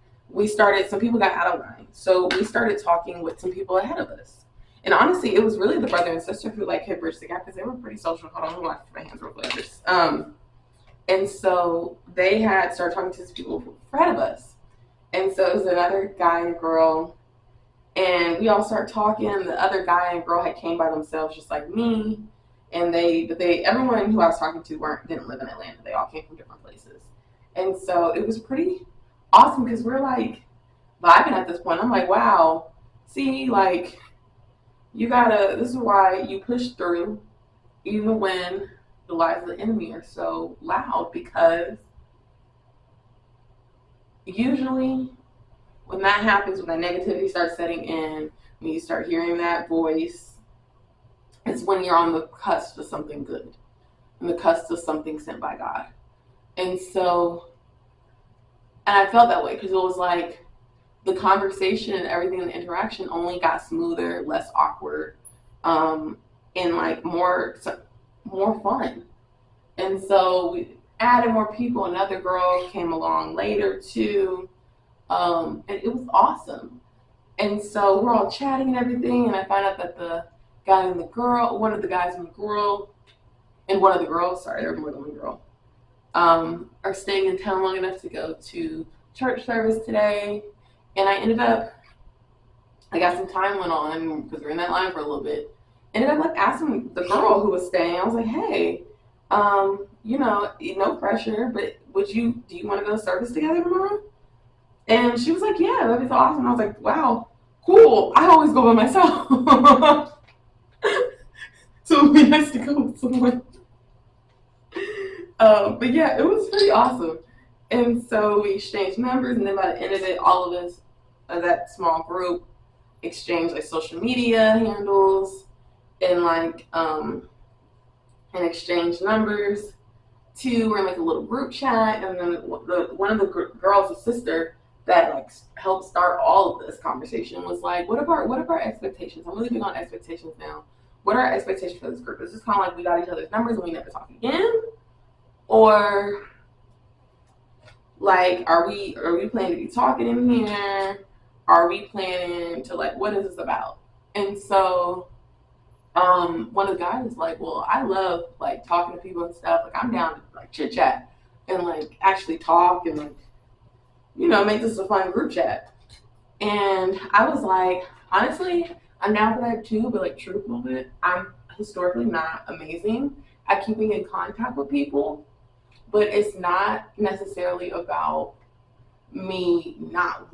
some people got out of line. So we started talking with some people ahead of us. And honestly, it was really the brother and sister who had bridged the gap because they were pretty social. Hold on, let me wash my hands real quick. And so they had started talking to some people ahead of us. And so it was another guy and girl, and we all started talking. The other guy and girl had came by themselves just like me. And everyone who I was talking to didn't live in Atlanta. They all came from different places. And so it was pretty awesome because we're like vibing at this point. I'm like, wow, see, like this is why you push through even when the lies of the enemy are so loud, because usually when that happens, when that negativity starts setting in, when you start hearing that voice, it's when you're on the cusp of something good, and the cusp of something sent by God. And I felt that way because it was like the conversation and everything in the interaction only got smoother, less awkward, and like more fun. And so we added more people. Another girl came along later too, and it was awesome. And so we're all chatting and everything, and I find out that the guy and the girl, one of the guys and the girl, and one of the girls, sorry, there was more than one girl, are staying in town long enough to go to church service today. And I got some time went on because we were in that line for a little bit. Ended up asking the girl who was staying, I was like, hey, no pressure, but do you want to go to service together tomorrow? And she was like, yeah, that'd be so awesome. I was like, wow, cool. I always go by myself. So it would be nice to go with someone. But yeah, it was pretty awesome. And so we exchanged numbers, and then by the end of it, all of us, that small group, exchanged like social media handles and exchanged numbers. We're in like a little group chat, and then one of the girls, a sister that helped start all of this conversation, was like, what are our expectations? I'm really big on expectations now. What are our expectations for this group? Is this kind of like we got each other's numbers and we never talk again? Or like, are we planning to be talking in here? are we planning to like, what is this about? And so one of the guys was like, well, I love like talking to people and stuff. Like I'm down to like chit chat and like actually talk and like, make this a fun group chat. And I was like, honestly, I'm down for that too, but like truth moment, I'm historically not amazing at keeping in contact with people, but it's not necessarily about me not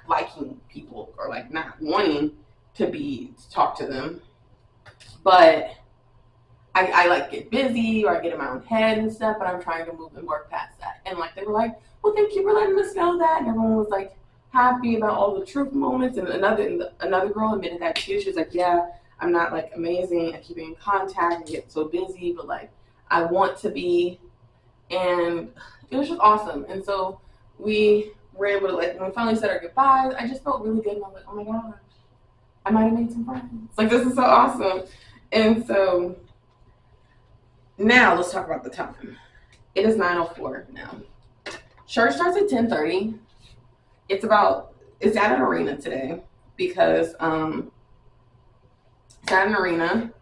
liking people or like not wanting to talk to them, but I like get busy or I get in my own head and stuff, but I'm trying to move and work past that. And like they were like, well, thank you for letting us know that. And everyone was like happy about all the truth moments. And another girl admitted that too. She was like, yeah, I'm not like amazing at keeping in contact and get so busy, but like I want to be. And it was just awesome. And so we were able to like when we finally said our goodbyes, I just felt really good. And I was like, oh my gosh, I might have made some friends. Like this is so awesome. And so now let's talk about the time. It is 9:04 now. Church starts at 10:30. It's at an arena today because it's at an arena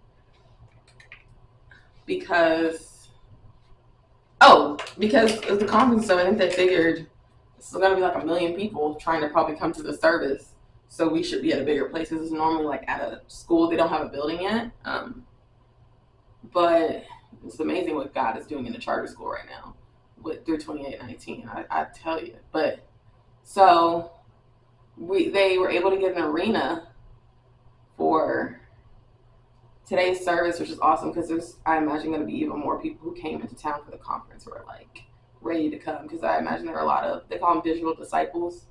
because of the conference. So I think they figured it's gonna be like 1 million people trying to probably come to the service. So we should be at a bigger place. This is normally like at a school. They don't have a building yet. But it's amazing what God is doing in the charter school right now through 2819. I tell you. But so they were able to get an arena for today's service, which is awesome because there's, I imagine, going to be even more people who came into town for the conference who are like ready to come, because I imagine there are a lot of, they call them digital disciples,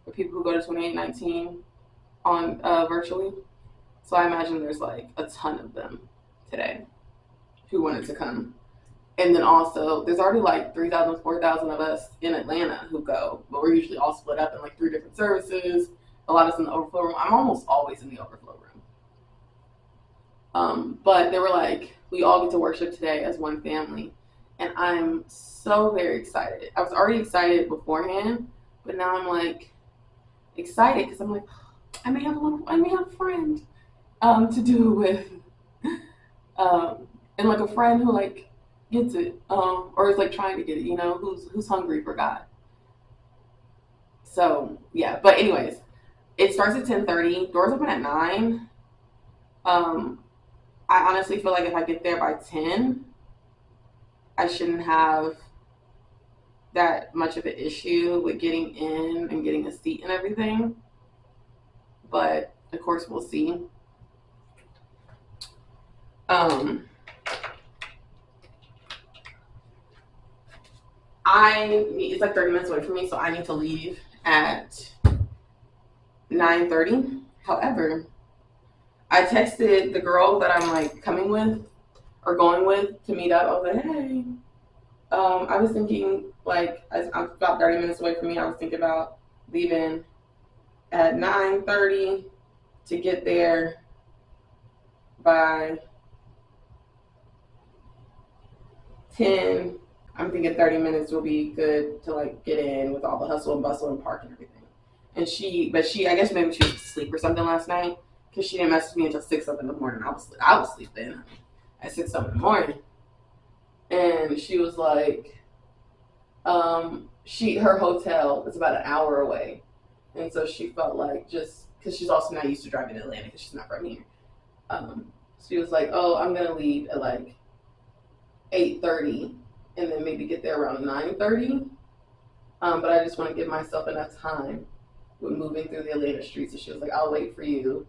for people who go to 2819 on virtually. So I imagine there's like a ton of them today who wanted to come. And then also, there's already like 3,000, 4,000 of us in Atlanta who go, but we're usually all split up in like 3 different services. A lot of us in the overflow room. I'm almost always in the overflow room. But they were like, we all get to worship today as one family. And I'm so very excited. I was already excited beforehand, but now I'm like excited because I'm like, I may have a friend to do with. And like a friend who like gets it, or is like trying to get it, who's hungry for God. So yeah, but anyways, it starts at 10:30. Doors open at 9. I honestly feel like if I get there by 10, I shouldn't have that much of an issue with getting in and getting a seat and everything. But of course, we'll see. It's like 30 minutes away from me, so I need to leave at 9:30. However, I texted the girl that I'm like coming with or going with to meet up. I was like, hey, I was thinking like I'm about 30 minutes away from me. I was thinking about leaving at 9:30 to get there by 10. I'm thinking 30 minutes will be good to like get in with all the hustle and bustle and park and everything. And I guess maybe she was asleep or something last night because she didn't message me until 6 up in the morning. I was sleeping at 6 up in the morning. And she was like, her hotel is about an hour away. And so she felt like, just because she's also not used to driving to Atlanta because she's not from here. She was like, oh, I'm going to leave at like 8:30 and then maybe get there around 9:30. But I just want to give myself enough time with moving through the Atlanta streets. So she was like, I'll wait for you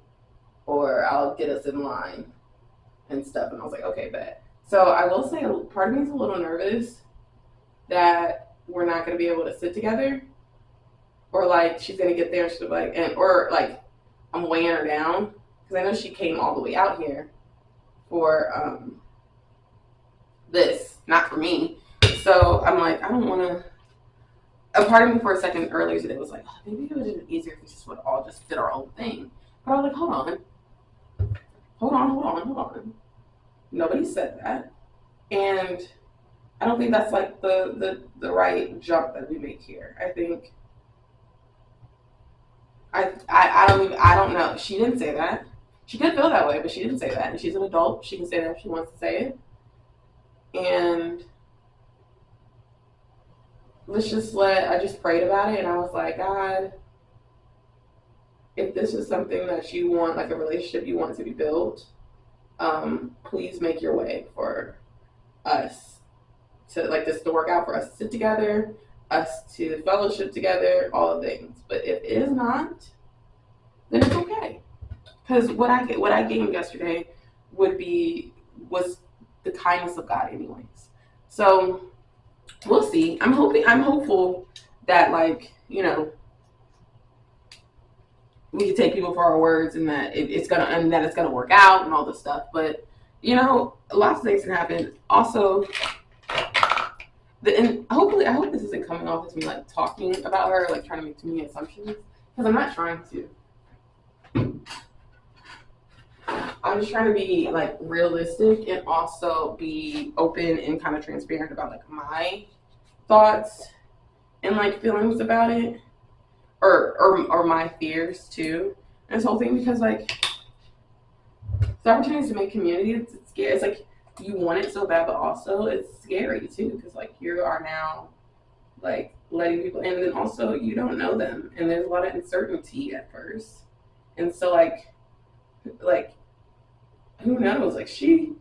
or I'll get us in line and stuff. And I was like, okay, bet. So I will say part of me is a little nervous that we're not going to be able to sit together, or like she's going to get there and she'll be like, or like I'm weighing her down because I know she came all the way out here for this, not for me. So I'm like, I don't want to. A part of me for a second earlier today was like, oh, maybe it would have been easier if we just would all just did our own thing. But I was like, hold on. Nobody said that. And I don't think that's like the right jump that we make here. I think I don't know. She didn't say that. She could feel that way, but she didn't say that. And she's an adult. She can say that if she wants to say it. And I just prayed about it, and I was like, God, if this is something that you want, like a relationship you want to be built, please make your way for us to, like, this to work out, for us to sit together, us to fellowship together, all the things. But if it is not, then it's okay. Because what I gained yesterday was the kindness of God, anyways. So we'll see. I'm hopeful that, like, you know, we can take people for our words, and that it's gonna work out and all this stuff. But you know, lots of things can happen. Also, and hopefully, I hope this isn't coming off as me like talking about her, like trying to make too many assumptions, because I'm not trying to. I'm just trying to be like realistic and also be open and kind of transparent about like my thoughts and like feelings about it, or my fears too. And this whole thing, because like the opportunities to make community, it's scary. It's like you want it so bad, but also it's scary too, because like you are now like letting people in, and then also you don't know them, and there's a lot of uncertainty at first, and so like who knows? Like she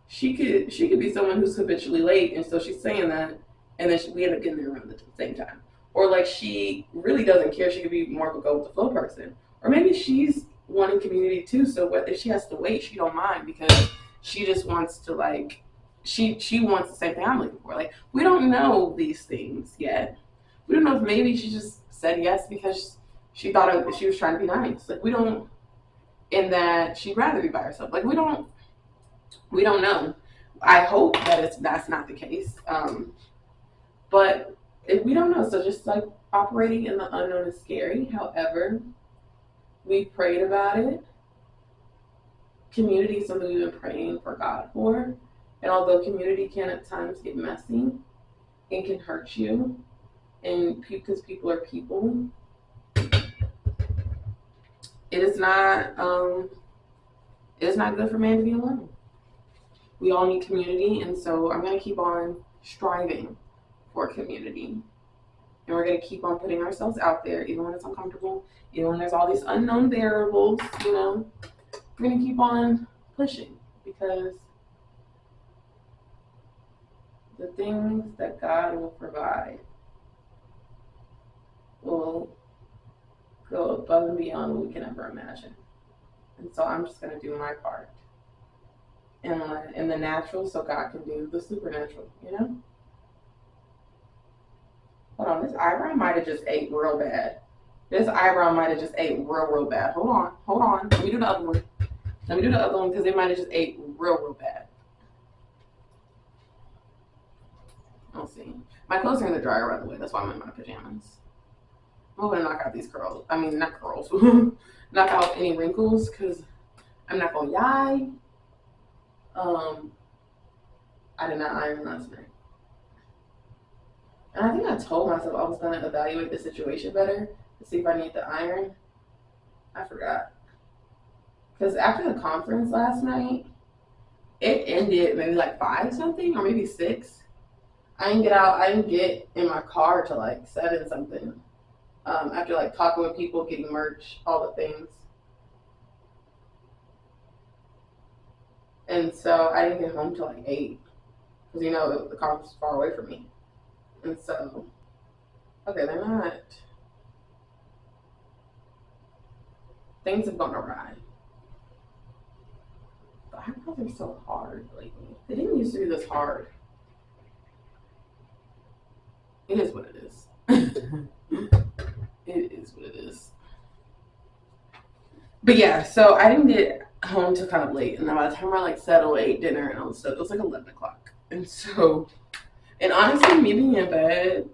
could be someone who's habitually late, and so she's saying that, and then we end up getting there around the same time. Or like she really doesn't care. She could be more of a go with the flow person, or maybe she's wanting community too. So if she has to wait, she don't mind, because she just wants to like she wants the same thing I'm looking for. Like we don't know these things yet. We don't know if maybe she just said yes because she thought she was trying to be nice. Like we don't. In that she'd rather be by herself. Like we don't know. I hope that that's not the case. But we don't know. So just like operating in the unknown is scary. However, we prayed about it. Community is something we've been praying for God for. And although community can at times get messy and can hurt you, and because people are people, it is not good for man to be alone. We all need community, and so I'm going to keep on striving for community. And we're going to keep on putting ourselves out there, even when it's uncomfortable, even when there's all these unknown variables, you know. We're going to keep on pushing, because the things that God will provide will go above and beyond what we can ever imagine. And so I'm just going to do my part in the natural, so God can do the supernatural, you know? Hold on, this eyebrow might have just ate real bad. This eyebrow might have just ate real bad. Hold on. Let me do the other one. Because it might have just ate real bad. I'll see. My clothes are in the dryer, by the way. That's why I'm in my pajamas. I'm hoping to knock out these curls. I mean, not curls. Knock out any wrinkles, because I'm not going to lie. I did not iron last night. And I think I told myself I was going to evaluate the situation better to see if I need to iron. I forgot. Because after the conference last night, it ended maybe like 5 something or maybe 6. I didn't get in my car till like 7 something. After like talking with people, getting merch, all the things. And so I didn't get home till like 8. Because, you know, the conference was far away from me. And so, okay, they're not. Things have gone awry. The eyebrows are so hard lately. They didn't used to be this hard. It is what it is. It is what it is. But yeah, so I didn't get home till kind of late, and then by the time I like settled, ate dinner, and it was like 11 o'clock. And so, and honestly, me being in bed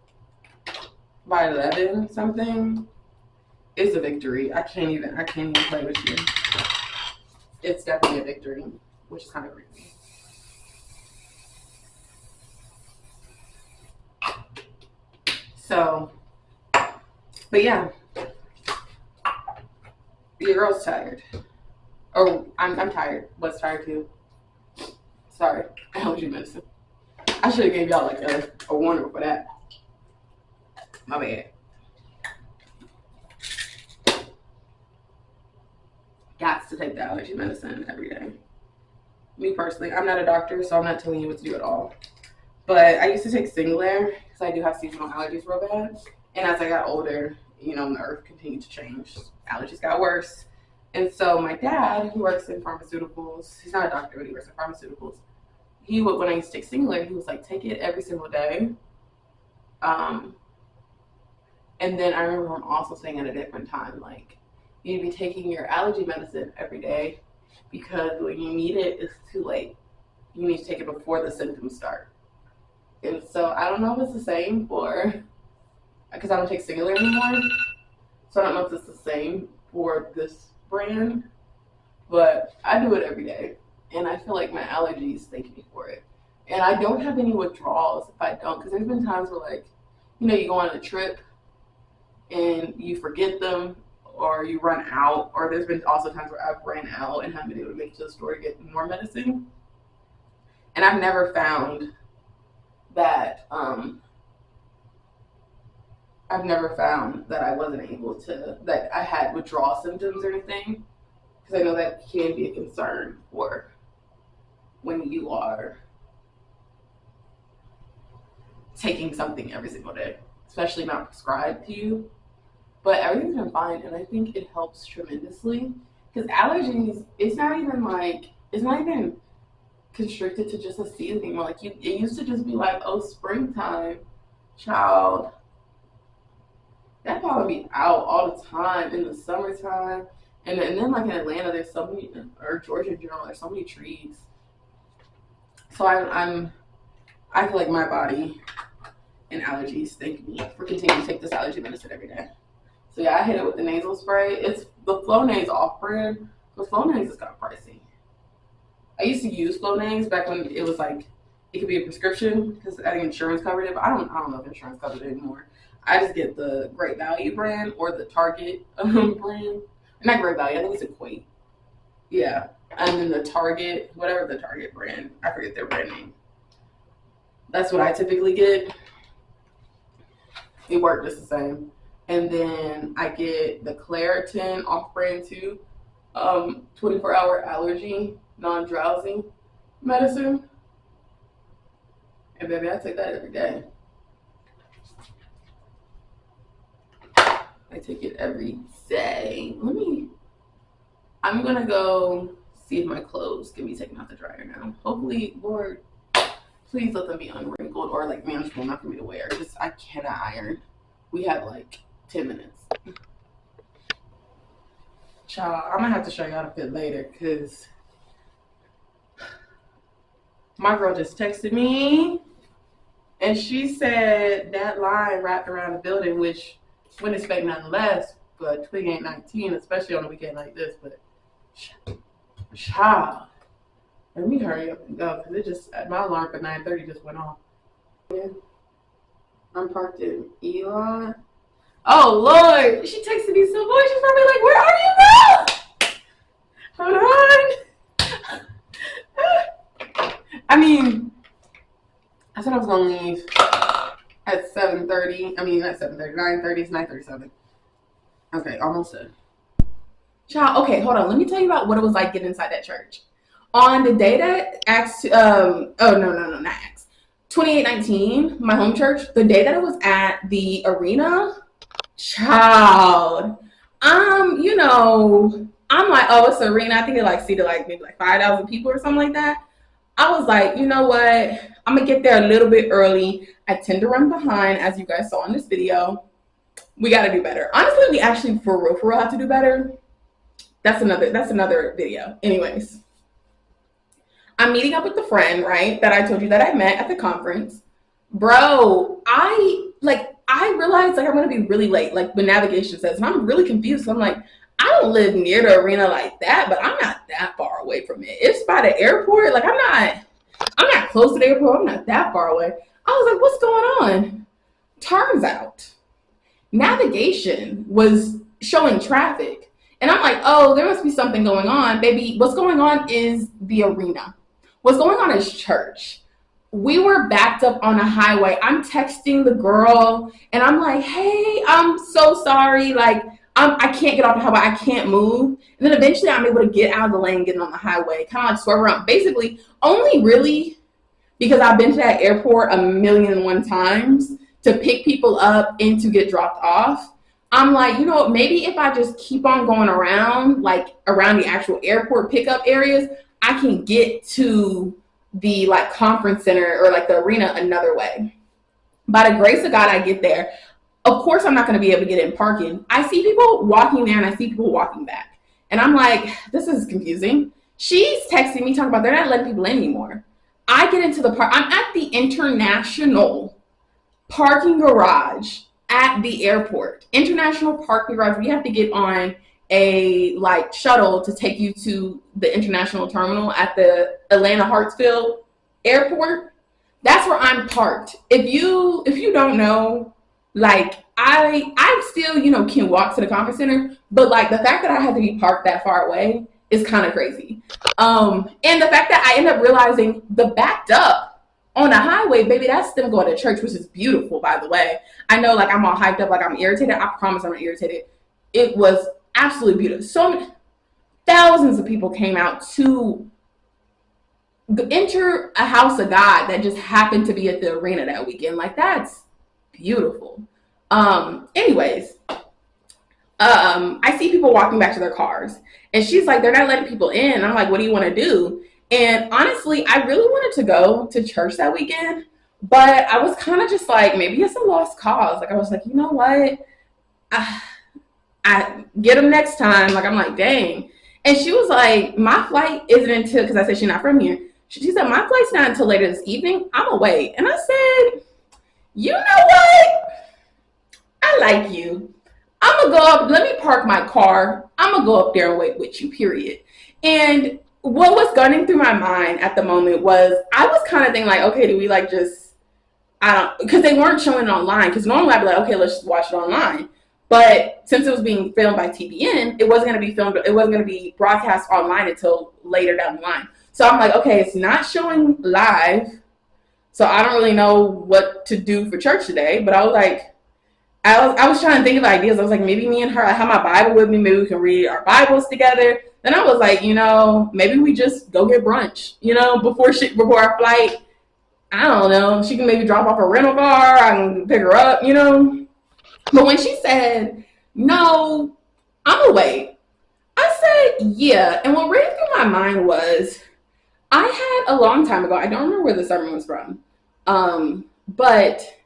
by 11 something is a victory. I can't even play with you. It's definitely a victory, which is kind of crazy. So, but yeah, Your girl's tired. Oh, I'm tired. Was tired too. Sorry. Allergy medicine. I should have gave y'all like a warning for that. My bad. Got to take the allergy medicine every day. Me personally, I'm not a doctor, so I'm not telling you what to do at all. But I used to take Singulair because I do have seasonal allergies real bad. And as I got older, you know, the earth continued to change. Allergies got worse. And so my dad, who works in pharmaceuticals, he's not a doctor, but he works in pharmaceuticals. He would, when I used to take Singulair, he was like, take it every single day. And then I remember him also saying at a different time, like, you need to be taking your allergy medicine every day because when you need it, it's too late. You need to take it before the symptoms start. And so I don't know if it's the same because I don't take Singulair anymore. So I don't know if it's the same for this brand, but I do it every day. And I feel like my allergies thank me for it. And I don't have any withdrawals if I don't, because there's been times where, like, you know, you go on a trip and you forget them or you run out, or there's been also times where I've ran out and haven't been able to make it to the store to get more medicine. And I've never found that I wasn't able to, that I had withdrawal symptoms or anything, because I know that can be a concern for when you are taking something every single day, especially not prescribed to you. But everything's been fine, and I think it helps tremendously, because allergies, it's not even constricted to just a season anymore. Like, it used to just be like, oh, springtime, child, that probably be out all the time in the summertime. And then like in Atlanta, there's so many, or Georgia in general, there's so many trees. So I feel like my body and allergies thank me for continuing to take this allergy medicine every day. So yeah, I hit it with the nasal spray. It's the Flonase off-brand. The Flonase is kind of pricey. I used to use Flonase back when it was like, it could be a prescription because I think insurance covered it, but I don't know if insurance covered it anymore. I just get the Great Value brand or the Target brand. Not Great Value, I think it's Equate. Yeah. And then the Target, whatever the Target brand, I forget their brand name. That's what I typically get. It worked just the same. And then I get the Claritin off-brand too. 24-hour allergy, non-drowsy medicine. And baby, I take that every day. I take it every day. I'm gonna go see if my clothes can be taken out the dryer now. Hopefully, Lord, please let them be unwrinkled or like manageable enough for me to wear. Just, I cannot iron. We have like 10 minutes. Child, I'm gonna have to show you how to fit later because my girl just texted me and she said that line wrapped around the building, which wouldn't expect nothing less, but 2819, especially on a weekend like this. But child, let me hurry up and go because it just, my alarm for 9:30 just went off. Yeah. I'm parked in Elon. Oh Lord, she texted me so much. She's probably like, "Where are you now?" Hold on. I mean, I said I was gonna leave at 7:30. I mean, not 7:30. 9:30. It's 9:37. Okay, almost done. Child, okay, hold on. Let me tell you about what it was like getting inside that church. On the day that Acts, not Acts, 2819, my home church, the day that I was at the arena, child, I'm like, oh, it's an arena. I think it like seated like maybe like 5,000 people or something like that. I was like, you know what? I'm gonna get there a little bit early. I tend to run behind, as you guys saw in this video. We gotta do better. Honestly, we actually for real have to do better. That's another video. Anyways, I'm meeting up with the friend, right, that I told you that I met at the conference. Bro, I realized like I'm gonna be really late, like the navigation says, and I'm really confused. So I'm like, I don't live near the arena like that, but I'm not that far away from it. It's by the airport. Like I'm not close to the airport. I'm not that far away. I was like, what's going on? Turns out, navigation was showing traffic. And I'm like, oh, there must be something going on. Baby, what's going on is the arena. What's going on is church. We were backed up on a highway. I'm texting the girl and I'm like, hey, I'm so sorry. Like, I can't get off the highway. I can't move. And then eventually I'm able to get out of the lane, getting on the highway, kind of like swerve around. Basically, only really because I've been to that airport 1,000,001 times to pick people up and to get dropped off. I'm like, you know what, maybe if I just keep on going around, like around the actual airport pickup areas, I can get to the like conference center or like the arena another way. By the grace of God, I get there. Of course, I'm not going to be able to get in parking. I see people walking there and I see people walking back. And I'm like, this is confusing. She's texting me talking about they're not letting people in anymore. I get into the park. I'm at the international parking garage at the airport. International parking garage. We have to get on a like shuttle to take you to the international terminal at the Atlanta Hartsfield airport. That's where I'm parked. If you don't know, like I still, can walk to the conference center, but like the fact that I had to be parked that far away is kind of crazy. And the fact that I end up realizing the backed up on the highway, baby, that's them going to church, which is beautiful, by the way. I know, like, I'm all hyped up, like I'm irritated. I promise I'm not irritated. It was absolutely beautiful. So many, thousands of people came out to enter a house of God that just happened to be at the arena that weekend. Like, that's beautiful. Anyways, I see people walking back to their cars, and she's like, they're not letting people in. I'm like, what do you want to do? And honestly, I really wanted to go to church that weekend, but I was kind of just like, maybe it's a lost cause. Like, I was like, you know what? I get them next time. Like, I'm like, dang. And she was like, my flight isn't until, because I said she's not from here. She said, my flight's not until later this evening. I'm away. And I said, you know what? I like you. I'm going to go up. Let me park my car. I'm going to go up there and wait with you, period. And what was gunning through my mind at the moment was I was kind of thinking like, okay, do we like just, because they weren't showing it online. Because normally I'd be like, okay, let's just watch it online. But since it was being filmed by TBN, it wasn't going to be filmed. It wasn't going to be broadcast online until later down the line. So I'm like, okay, it's not showing live. So I don't really know what to do for church today. But I was like, I was trying to think of ideas. I was like, maybe me and her, I have my Bible with me. Maybe we can read our Bibles together. Then I was like, maybe we just go get brunch, before our flight. I don't know. She can maybe drop off a rental car. I can pick her up, But when she said, no, I'm away, I said, yeah. And what ran through my mind was, I had a long time ago, I don't remember where the sermon was from, but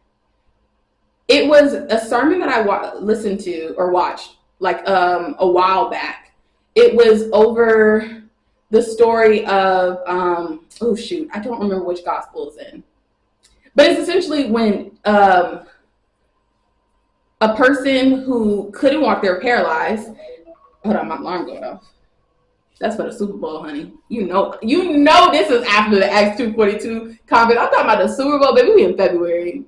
it was a sermon that I listened to or watched like a while back. It was over the story of, I don't remember which gospel it's in. But it's essentially when a person who couldn't walk, they were paralyzed. Hold on, my alarm going off. That's for the Super Bowl, honey. You know this is after the Acts 2:42 conference. I'm talking about the Super Bowl, baby. We in February.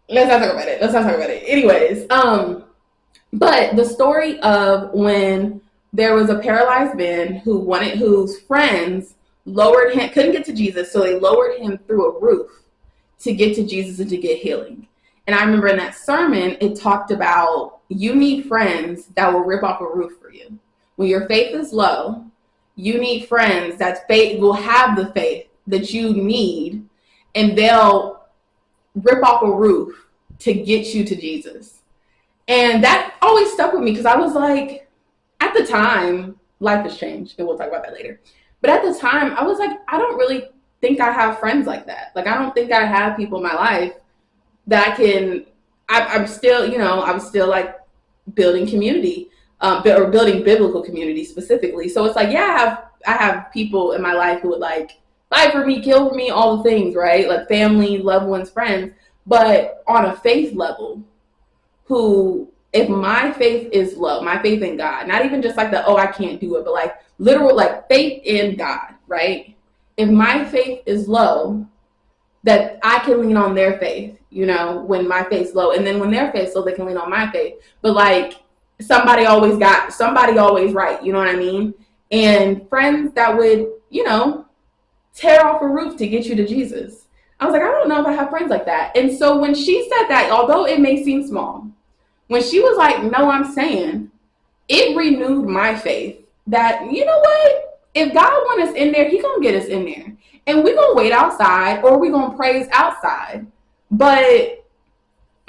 Let's not talk about it. Anyways, but the story of when there was a paralyzed man whose friends lowered him, couldn't get to Jesus, so they lowered him through a roof to get to Jesus and to get healing. And I remember in that sermon, it talked about you need friends that will rip off a roof for you. When your faith is low, you need friends that will have the faith that you need, and they'll rip off a roof to get you to Jesus. And that always stuck with me because I was like, at the time, life has changed, and we'll talk about that later. But at the time, I was like, I don't really think I have friends like that. Like, I don't think I have people in my life that I'm still like building community, or building biblical community specifically. So it's like, yeah, I have people in my life who would like fight for me, kill for me, all the things, right? Like family, loved ones, friends. But on a faith level, if my faith is low, my faith in God, not even just like I can't do it, but like literal, like faith in God, right? If my faith is low, that I can lean on their faith, when my faith's low. And then when their faith's low, they can lean on my faith. But like, somebody always right, you know what I mean? And friends that would, tear off a roof to get you to Jesus. I was like, I don't know if I have friends like that. And so when she said that, although it may seem small, when she was like, no, I'm saying, it renewed my faith that, you know what? If God wants us in there, He gonna get us in there. And we're gonna wait outside or we're gonna praise outside. But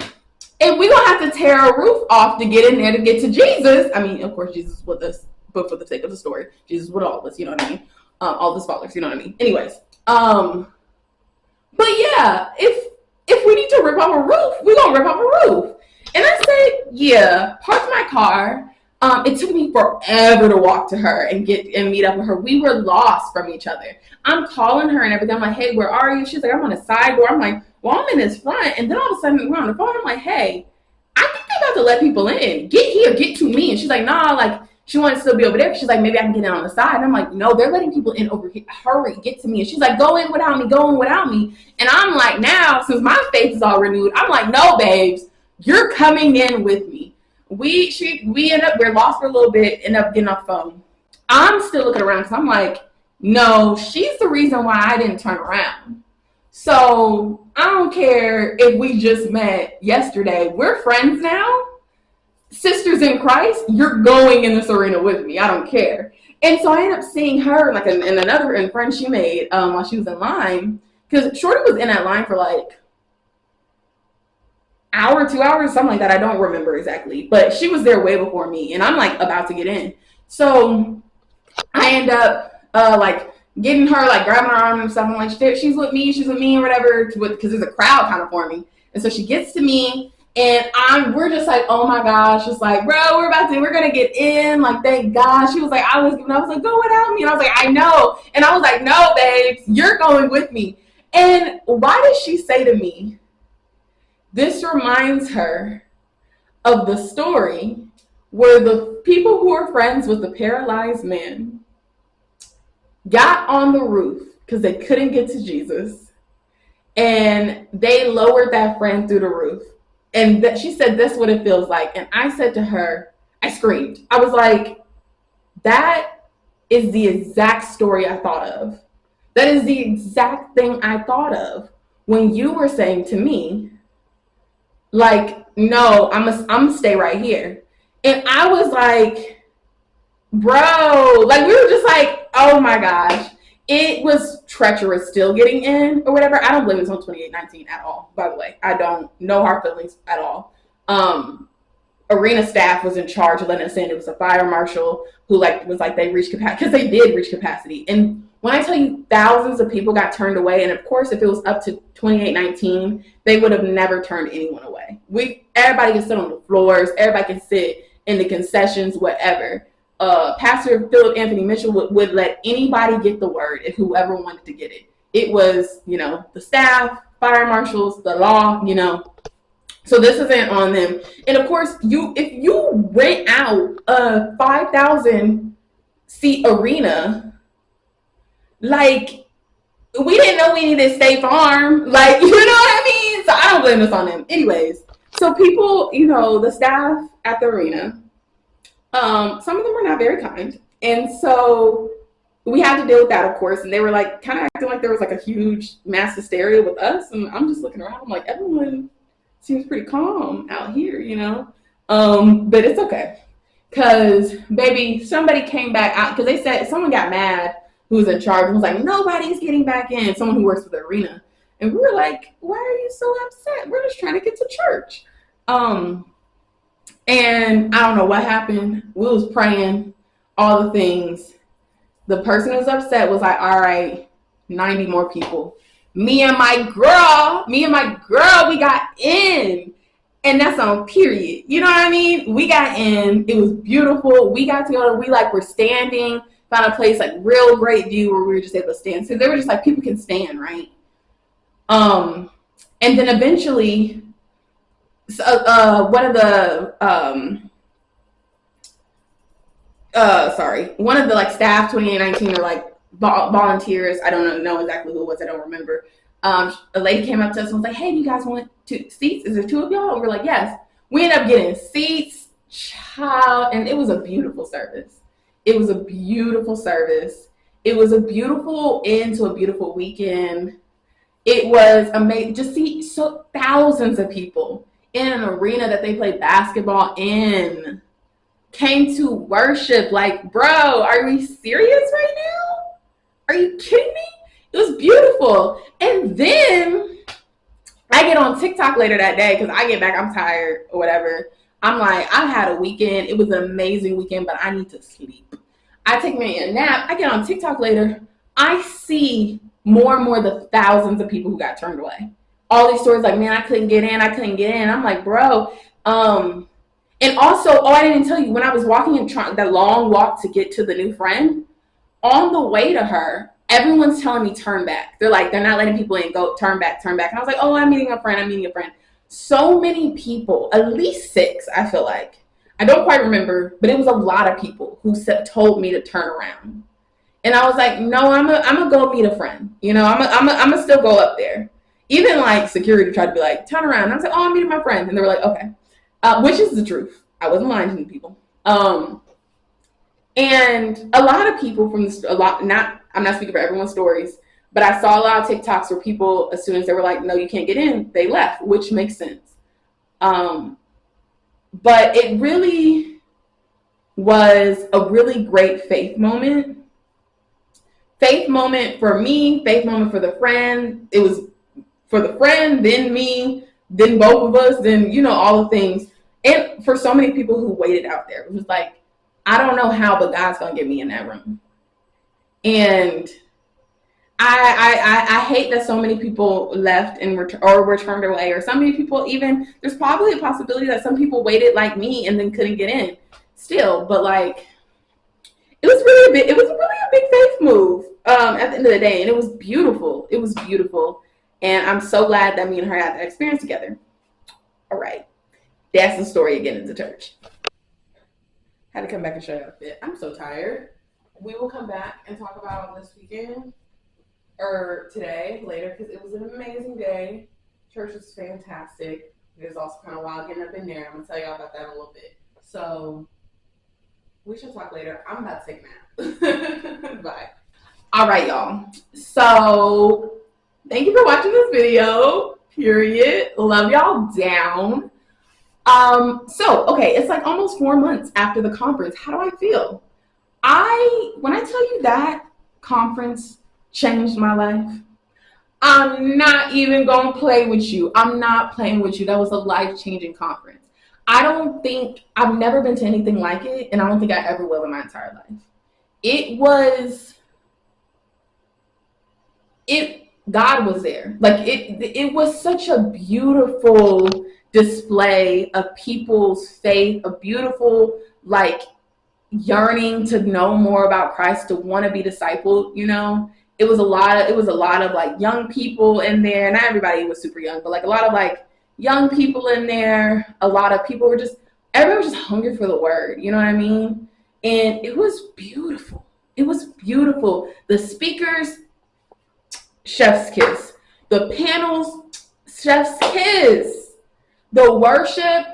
if we're gonna have to tear a roof off to get in there to get to Jesus, I mean, of course, Jesus is with us, but for the sake of the story, Jesus is with all of us, you know what I mean? All the scholars, you know what I mean? Anyways, but yeah, if we need to rip off a roof, we're gonna rip off a roof. And I said, yeah, parked my car. It took me forever to walk to her and meet up with her. We were lost from each other. I'm calling her and everything. I'm like, hey, where are you? She's like, I'm on the side door. I'm like, well, I'm in this front. And then all of a sudden we're on the phone. I'm like, hey, I think they're about to let people in. Get here, get to me. And she's like, nah, like she wanted to still be over there. She's like, maybe I can get in on the side. And I'm like, no, they're letting people in over here. Hurry, get to me. And she's like, go in without me. And I'm like, now, since my faith is all renewed, I'm like, no, babes, you're coming in with me. We end up, we're lost for a little bit, end up getting off the phone. I'm still looking around because I'm like, no, she's the reason why I didn't turn around. So I don't care if we just met yesterday. We're friends now. Sisters in Christ, you're going in this arena with me. I don't care. And so I ended up seeing her like and another friend she made while she was in line. Because Shorty was in that line for like hour, 2 hours, something like that. I don't remember exactly. But she was there way before me. And I'm like about to get in. So I end up like getting her, like grabbing her arm and stuff. I'm like, she's with me, or whatever. Because there's a crowd kind of forming. And so she gets to me. And we're just like, oh my gosh, just like, bro, we're gonna get in, like, thank God. She was like, I was like, go without me. And I was like, I know. And I was like, no, babes, you're going with me. And why did she say to me, this reminds her of the story where the people who were friends with the paralyzed man got on the roof because they couldn't get to Jesus. And they lowered that friend through the roof. And she said, that's what it feels like. And I said to her, I screamed. I was like, that is the exact story I thought of. That is the exact thing I thought of when you were saying to me, like, no, I'm gonna stay right here. And I was like, bro, like we were just like, oh my gosh. It was treacherous still getting in or whatever. I don't blame this on 2819 at all, by the way. I don't, no hard feelings at all. Arena staff was in charge of letting us in. It was a fire marshal who was like they reached capacity, because they did reach capacity. And when I tell you thousands of people got turned away, and of course if it was up to 2819, they would have never turned anyone away. Everybody can sit on the floors, everybody can sit in the concessions, whatever. Pastor Philip Anthony Mitchell would let anybody get the word if whoever wanted to get it. It was, the staff, fire marshals, the law, So this isn't on them. And of course, if you rent out a 5,000 seat arena, like, we didn't know we needed State Farm. Like, you know what I mean? So I don't blame this on them. Anyways, so people, the staff at the arena, some of them were not very kind. And so we had to deal with that, of course. And they were like kind of acting like there was like a huge mass hysteria with us. And I'm just looking around. I'm like, everyone seems pretty calm out here, but it's okay. Because, baby, somebody came back out. Because they said someone got mad who was in charge and was like, nobody's getting back in. Someone who works for the arena. And we were like, why are you so upset? We're just trying to get to church. And I don't know what happened. We was praying, all the things. The person who was upset was like, all right, 90 more people. Me and my girl, we got in. And that's on period. You know what I mean? We got in. It was beautiful. We got to go, we were standing, found a place like real great view where we were just able to stand. So they were just like, people can stand, right? And then eventually, one of the staff 2819 or like volunteers, I don't know exactly who it was, I don't remember. A lady came up to us and was like, hey, do you guys want seats? Is there two of y'all? And we're like, yes. We ended up getting seats. Child, and it was a beautiful service. It was a beautiful service. It was a beautiful end to a beautiful weekend. It was amazing. Just see so thousands of people in an arena that they play basketball in came to worship. Like, bro, are we serious right now? Are you kidding me? It was beautiful. And then I get on TikTok later that day because I get back, I'm tired or whatever. I'm like, I had a weekend. It was an amazing weekend, but I need to sleep. I take me a nap. I get on TikTok later. I see more and more the thousands of people who got turned away. All these stories like, man, I couldn't get in. I couldn't get in. I'm like, bro. And also, oh, I didn't tell you, when I was walking and that long walk to get to the new friend, on the way to her, everyone's telling me turn back. They're like, they're not letting people in. Go turn back, turn back. And I was like, oh, I'm meeting a friend. I'm meeting a friend. So many people, at least 6, I feel like. I don't quite remember, but it was a lot of people who told me to turn around. And I was like, no, I'm gonna go meet a friend. You know, I'm gonna still go up there. Even like security tried to be like, turn around. And I was like, oh, I'm meeting my friend. And they were like, okay. Which is the truth. I wasn't lying to people. And a lot of people from I'm not speaking for everyone's stories, but I saw a lot of TikToks where people, as soon as they were like, no, you can't get in, they left, which makes sense. But it really was a really great faith moment. Faith moment for me, faith moment for the friend. It was for the friend, then me, then both of us, then, you know, all the things. And for so many people who waited out there, it was like, I don't know how, but God's going to get me in that room. And I hate that so many people left and were turned away, or so many people even, there's probably a possibility that some people waited like me and then couldn't get in still. But like, it was really a big faith move at the end of the day. And it was beautiful. It was beautiful. And I'm so glad that me and her had that experience together. All right. That's the story of getting into church. Had to come back and show you a bit. I'm so tired. We will come back and talk about this weekend or today later because it was an amazing day. Church was fantastic. It was also kind of wild getting up in there. I'm going to tell y'all about that in a little bit. So we should talk later. I'm about to take a nap. Bye. All right, y'all. So thank you for watching this video. Period. Love y'all down. Okay, it's like almost 4 months after the conference. How do I feel? When I tell you that conference changed my life, I'm not even gonna play with you. I'm not playing with you. That was a life-changing conference. I've never been to anything like it, and I don't think I ever will in my entire life. God was there. Like it was such a beautiful display of people's faith, a beautiful like yearning to know more about Christ, to want to be discipled, you know. It was a lot of like young people in there. Not everybody was super young, but like a lot of like young people in there. A lot of people everyone was just hungry for the word, you know what I mean? And it was beautiful. It was beautiful. The speakers, chef's kiss. The panels, chef's kiss. The worship,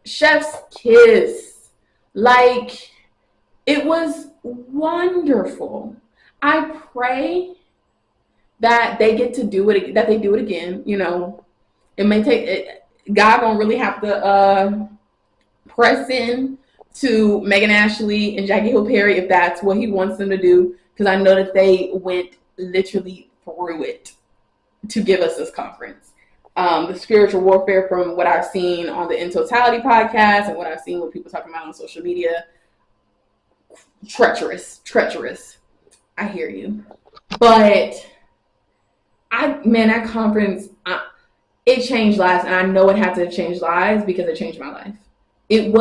chef's kiss. Like, it was wonderful. I pray that they get to do it, that they do it again. You know, it may take it. God gonna really have to press in to Megan Ashley and Jackie Hill Perry if that's what he wants them to do, because I know that they went literally through it to give us this conference. The spiritual warfare, from what I've seen on the In Totality podcast and what I've seen with people talking about on social media, treacherous. I hear you. But that conference, it changed lives, and I know it had to change lives because it changed my life. And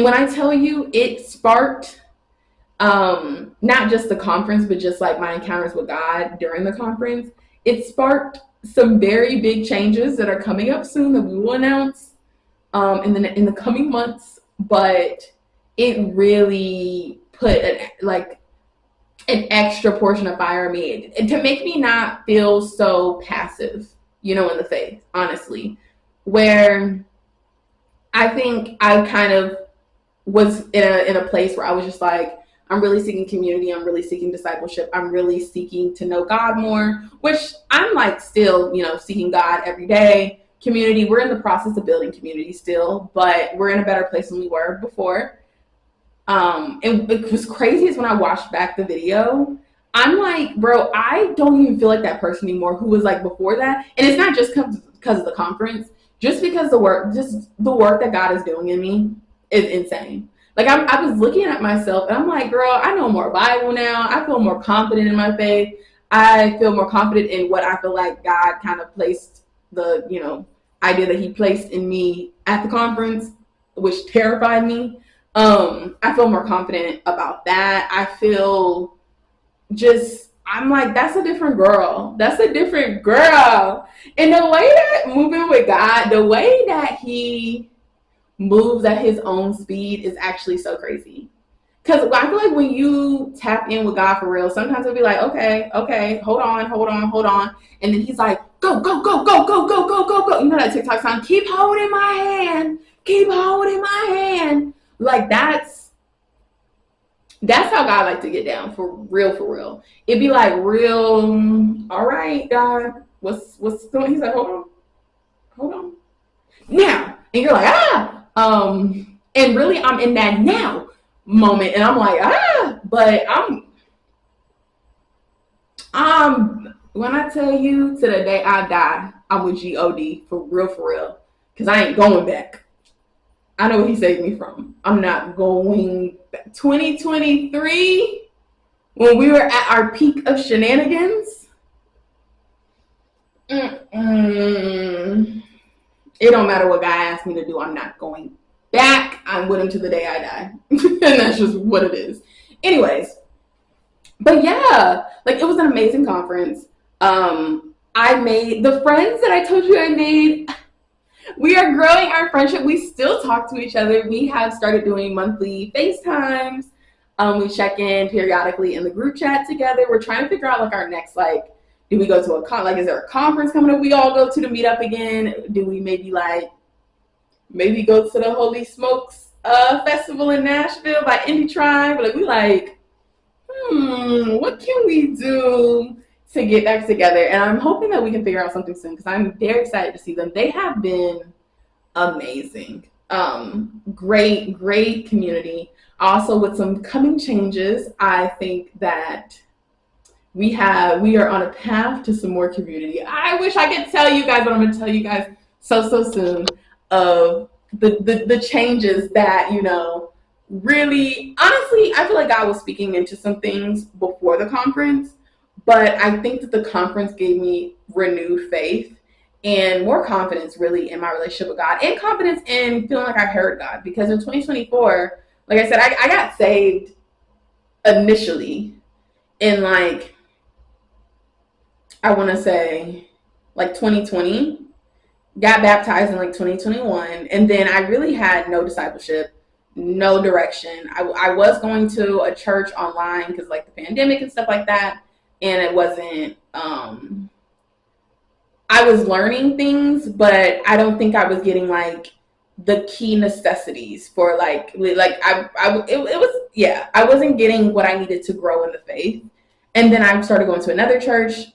when I tell you, it sparked not just the conference, but just like my encounters with God during the conference. It sparked some very big changes that are coming up soon that we will announce in the coming months. But it really put an extra portion of fire in me to make me not feel so passive, you know, in the faith, honestly, where I think I kind of was in a place where I was just like, I'm really seeking community. I'm really seeking discipleship. I'm really seeking to know God more, which I'm like still, seeking God every day. Community, we're in the process of building community still, but we're in a better place than we were before. And it was crazy is when I watched back the video, I'm like, bro, I don't even feel like that person anymore who was like before that. And it's not just because of the conference, just because the work that God is doing in me is insane. Like I was looking at myself and I'm like, girl, I know more Bible now. I feel more confident in my faith. I feel more confident in what I feel like God kind of placed the, idea that he placed in me at the conference, which terrified me. I feel more confident about that. I feel I'm like, that's a different girl. That's a different girl. And the way that moving with God, the way that he moves at his own speed is actually so crazy. Because I feel like when you tap in with God for real, sometimes it'll be like, okay, hold on. And then he's like, go. You know that TikTok song, keep holding my hand. Like that's how God likes to get down for real. It'd be like real, all right, God, what's going? He's like, hold on. Now. And you're like, and really I'm in that now moment and I'm like, but I'm when I tell you to the day I die, I'm with God for real. Cause I ain't going back. I know what he saved me from. I'm not going back. 2023, when we were at our peak of shenanigans, it don't matter what God asked me to do. I'm not going back. I'm with him to the day I die. And that's just what it is. Anyways, but yeah, like it was an amazing conference. I made the friends that I told you I made. We are growing our friendship. We still talk to each other. We have started doing monthly FaceTimes. We check in periodically in the group chat together. We're trying to figure out like our next, like, do we go to is there a conference coming up we all go to meet up again? Do we maybe go to the Holy Smokes festival in Nashville by Indie Tribe? Like we what can we do to get back together? And I'm hoping that we can figure out something soon because I'm very excited to see them. They have been amazing. Great community. Also with some coming changes, I think that we are on a path to some more community. I wish I could tell you guys, but I'm going to tell you guys so soon of the changes that, really, honestly, I feel like God was speaking into some things before the conference, but I think that the conference gave me renewed faith and more confidence really in my relationship with God and confidence in feeling like I've heard God. Because in 2024, like I said, I got saved initially in I want to say 2020, got baptized in 2021. And then I really had no discipleship, no direction. I was going to a church online because the pandemic and stuff like that. And it wasn't, I was learning things, but I don't think I was getting the key necessities for I wasn't getting what I needed to grow in the faith. And then I started going to another church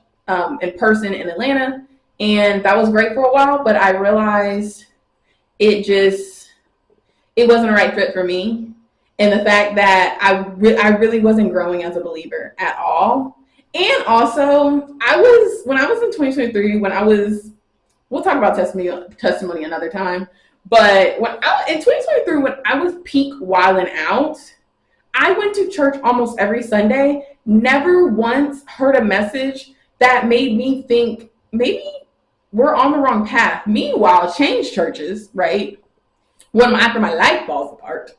in person in Atlanta, and that was great for a while, but I realized it wasn't a right fit for me. And the fact that I really wasn't growing as a believer at all. And also, when I was in 2023, we'll talk about testimony another time, but in 2023, when I was peak wilding out, I went to church almost every Sunday, never once heard a message that made me think maybe we're on the wrong path. Meanwhile, change churches, right? After my life falls apart,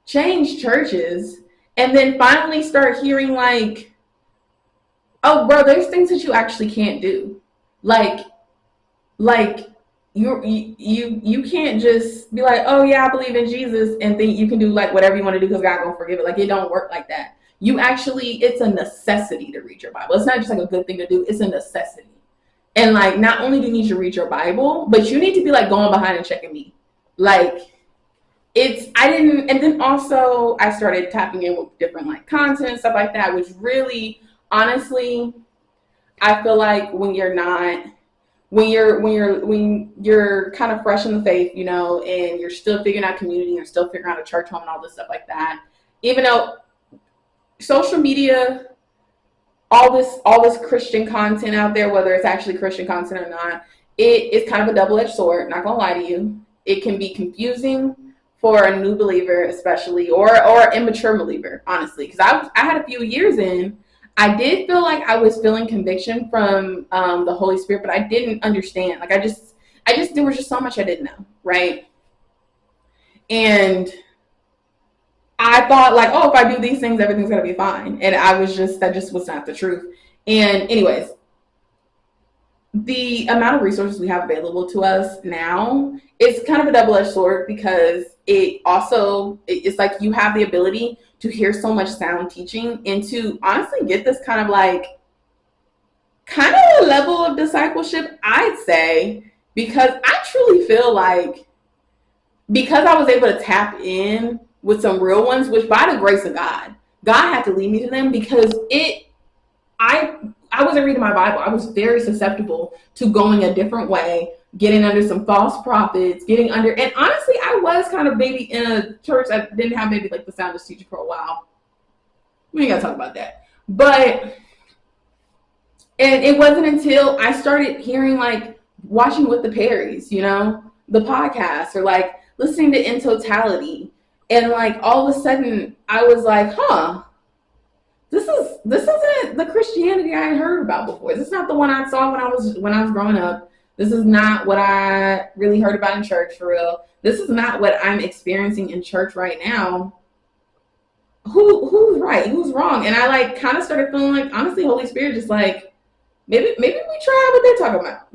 change churches, and then finally start hearing oh, bro, there's things that you actually can't do. You can't just be like, oh yeah, I believe in Jesus, and think you can do whatever you want to do because God gonna forgive it. It don't work like that. It's a necessity to read your Bible. It's not just a good thing to do. It's a necessity. And not only do you need to read your Bible, but you need to be going behind and checking me. and then also I started tapping in with different like content and stuff like that, which really, honestly, I feel like when you're kind of fresh in the faith, you know, and you're still figuring out community, you're still figuring out a church home and all this stuff like that, even though social media, all this Christian content out there, whether it's actually Christian content or not, it is kind of a double-edged sword, not gonna lie to you. It can be confusing for a new believer, especially, or immature believer, honestly. Because I had a few years in, I did feel like I was feeling conviction from the Holy Spirit, but I didn't understand. Like I just there was just so much I didn't know, right? And I thought like, oh, if I do these things, everything's gonna be fine. And that just was not the truth. And anyways, the amount of resources we have available to us now is kind of a double-edged sword, because it's like you have the ability to hear so much sound teaching and to honestly get this kind of a level of discipleship, I'd say, because I truly feel like, because I was able to tap in with some real ones, which by the grace of God had to lead me to them, because I wasn't reading my Bible. I was very susceptible to going a different way, getting under some false prophets, and honestly, I was kind of maybe in a church that didn't have maybe like the soundest teacher for a while. We ain't gotta talk about that. But, and it wasn't until I started hearing, like, watching with the Perrys, you know, the podcast, or like listening to In Totality, and like all of a sudden I was like, this isn't the Christianity I had heard about before. This is not the one I saw when I was growing up. This is not what I really heard about in church for real. This is not what I'm experiencing in church right now. Who's right? Who's wrong? And I like kind of started feeling like, honestly, Holy Spirit just like, maybe we try what they're talking about.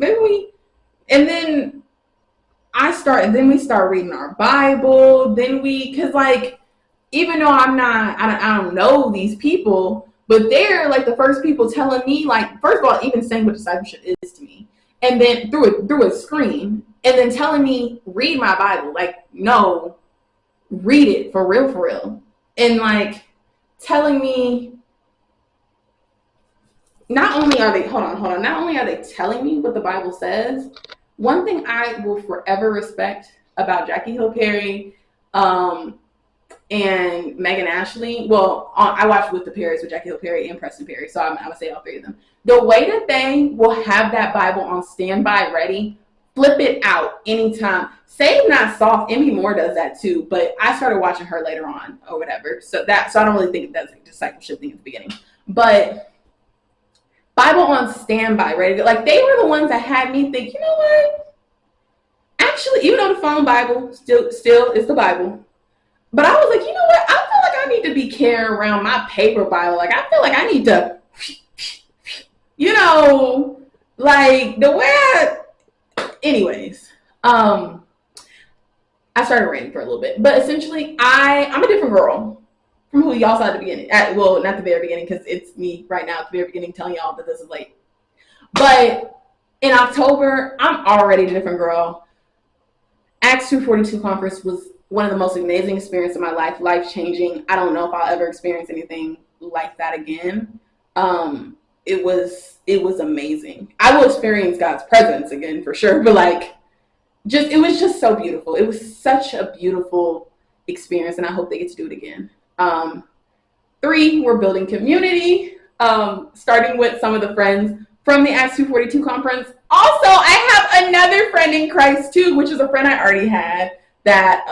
And then we start reading our Bible. Because like, even though I don't know these people, but they're like the first people telling me, like, first of all, even saying what discipleship is to me, and then through a screen, and then telling me, read my Bible, like, no, read it for real, and like telling me, not only are they telling me what the Bible says. One thing I will forever respect about Jackie Hill Perry, and Megan Ashley. Well, I watched With the Perrys with Jackie Hill Perry and Preston Perry, so I'm gonna say all three of them. The way that they will have that Bible on standby ready, flip it out anytime. Save Not Soft, Emmy Moore does that too, but I started watching her later on or whatever. So I don't really think that's a discipleship thing at the beginning. But Bible on standby ready. Like, they were the ones that had me think, you know what? Actually, even though the phone Bible still is the Bible, but I was like, you know what? I feel like I need to be carrying around my paper Bible. Like, I feel like I need to, you know, like the way anyways, I started ranting for a little bit, but essentially I'm a different girl from who y'all saw at the beginning. Well, not the very beginning, because it's me right now at the very beginning telling y'all that this is late. But in October, I'm already a different girl. Acts 242 conference was one of the most amazing experiences of my life, life-changing. I don't know if I'll ever experience anything like that again. It was amazing. I will experience God's presence again for sure, but like, it was just so beautiful. It was such a beautiful experience, and I hope they get to do it again. 3, we're building community, starting with some of the friends from the Acts 242 conference. Also, I have another friend in Christ too, which is a friend I already had that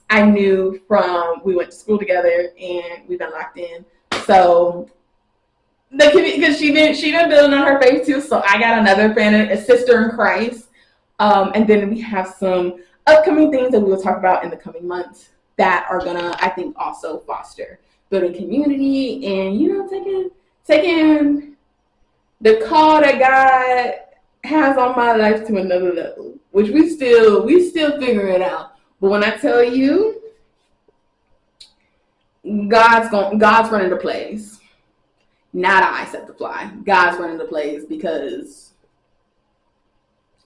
I knew from, we went to school together and we've been locked in. So because she been building on her faith too. So I got another friend, a sister in Christ. And then we have some upcoming things that we will talk about in the coming months that are gonna, I think, also foster building community and, you know, taking the call that God has on my life to another level, which we still figuring it out. But when I tell you, God's running the plays. Not I set the fly. God's running the plays, because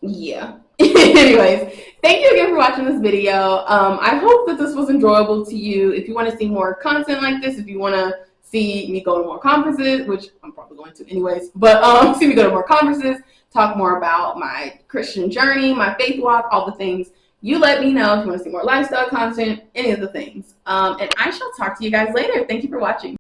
Yeah. Anyways, thank you again for watching this video. I hope that this was enjoyable to you. If you want to see more content like this, if you want to see me go to more conferences, which I'm probably going to anyways, but see me go to more conferences, talk more about my Christian journey, my faith walk, all the things, you let me know if you want to see more lifestyle content, any of the things. And I shall talk to you guys later. Thank you for watching.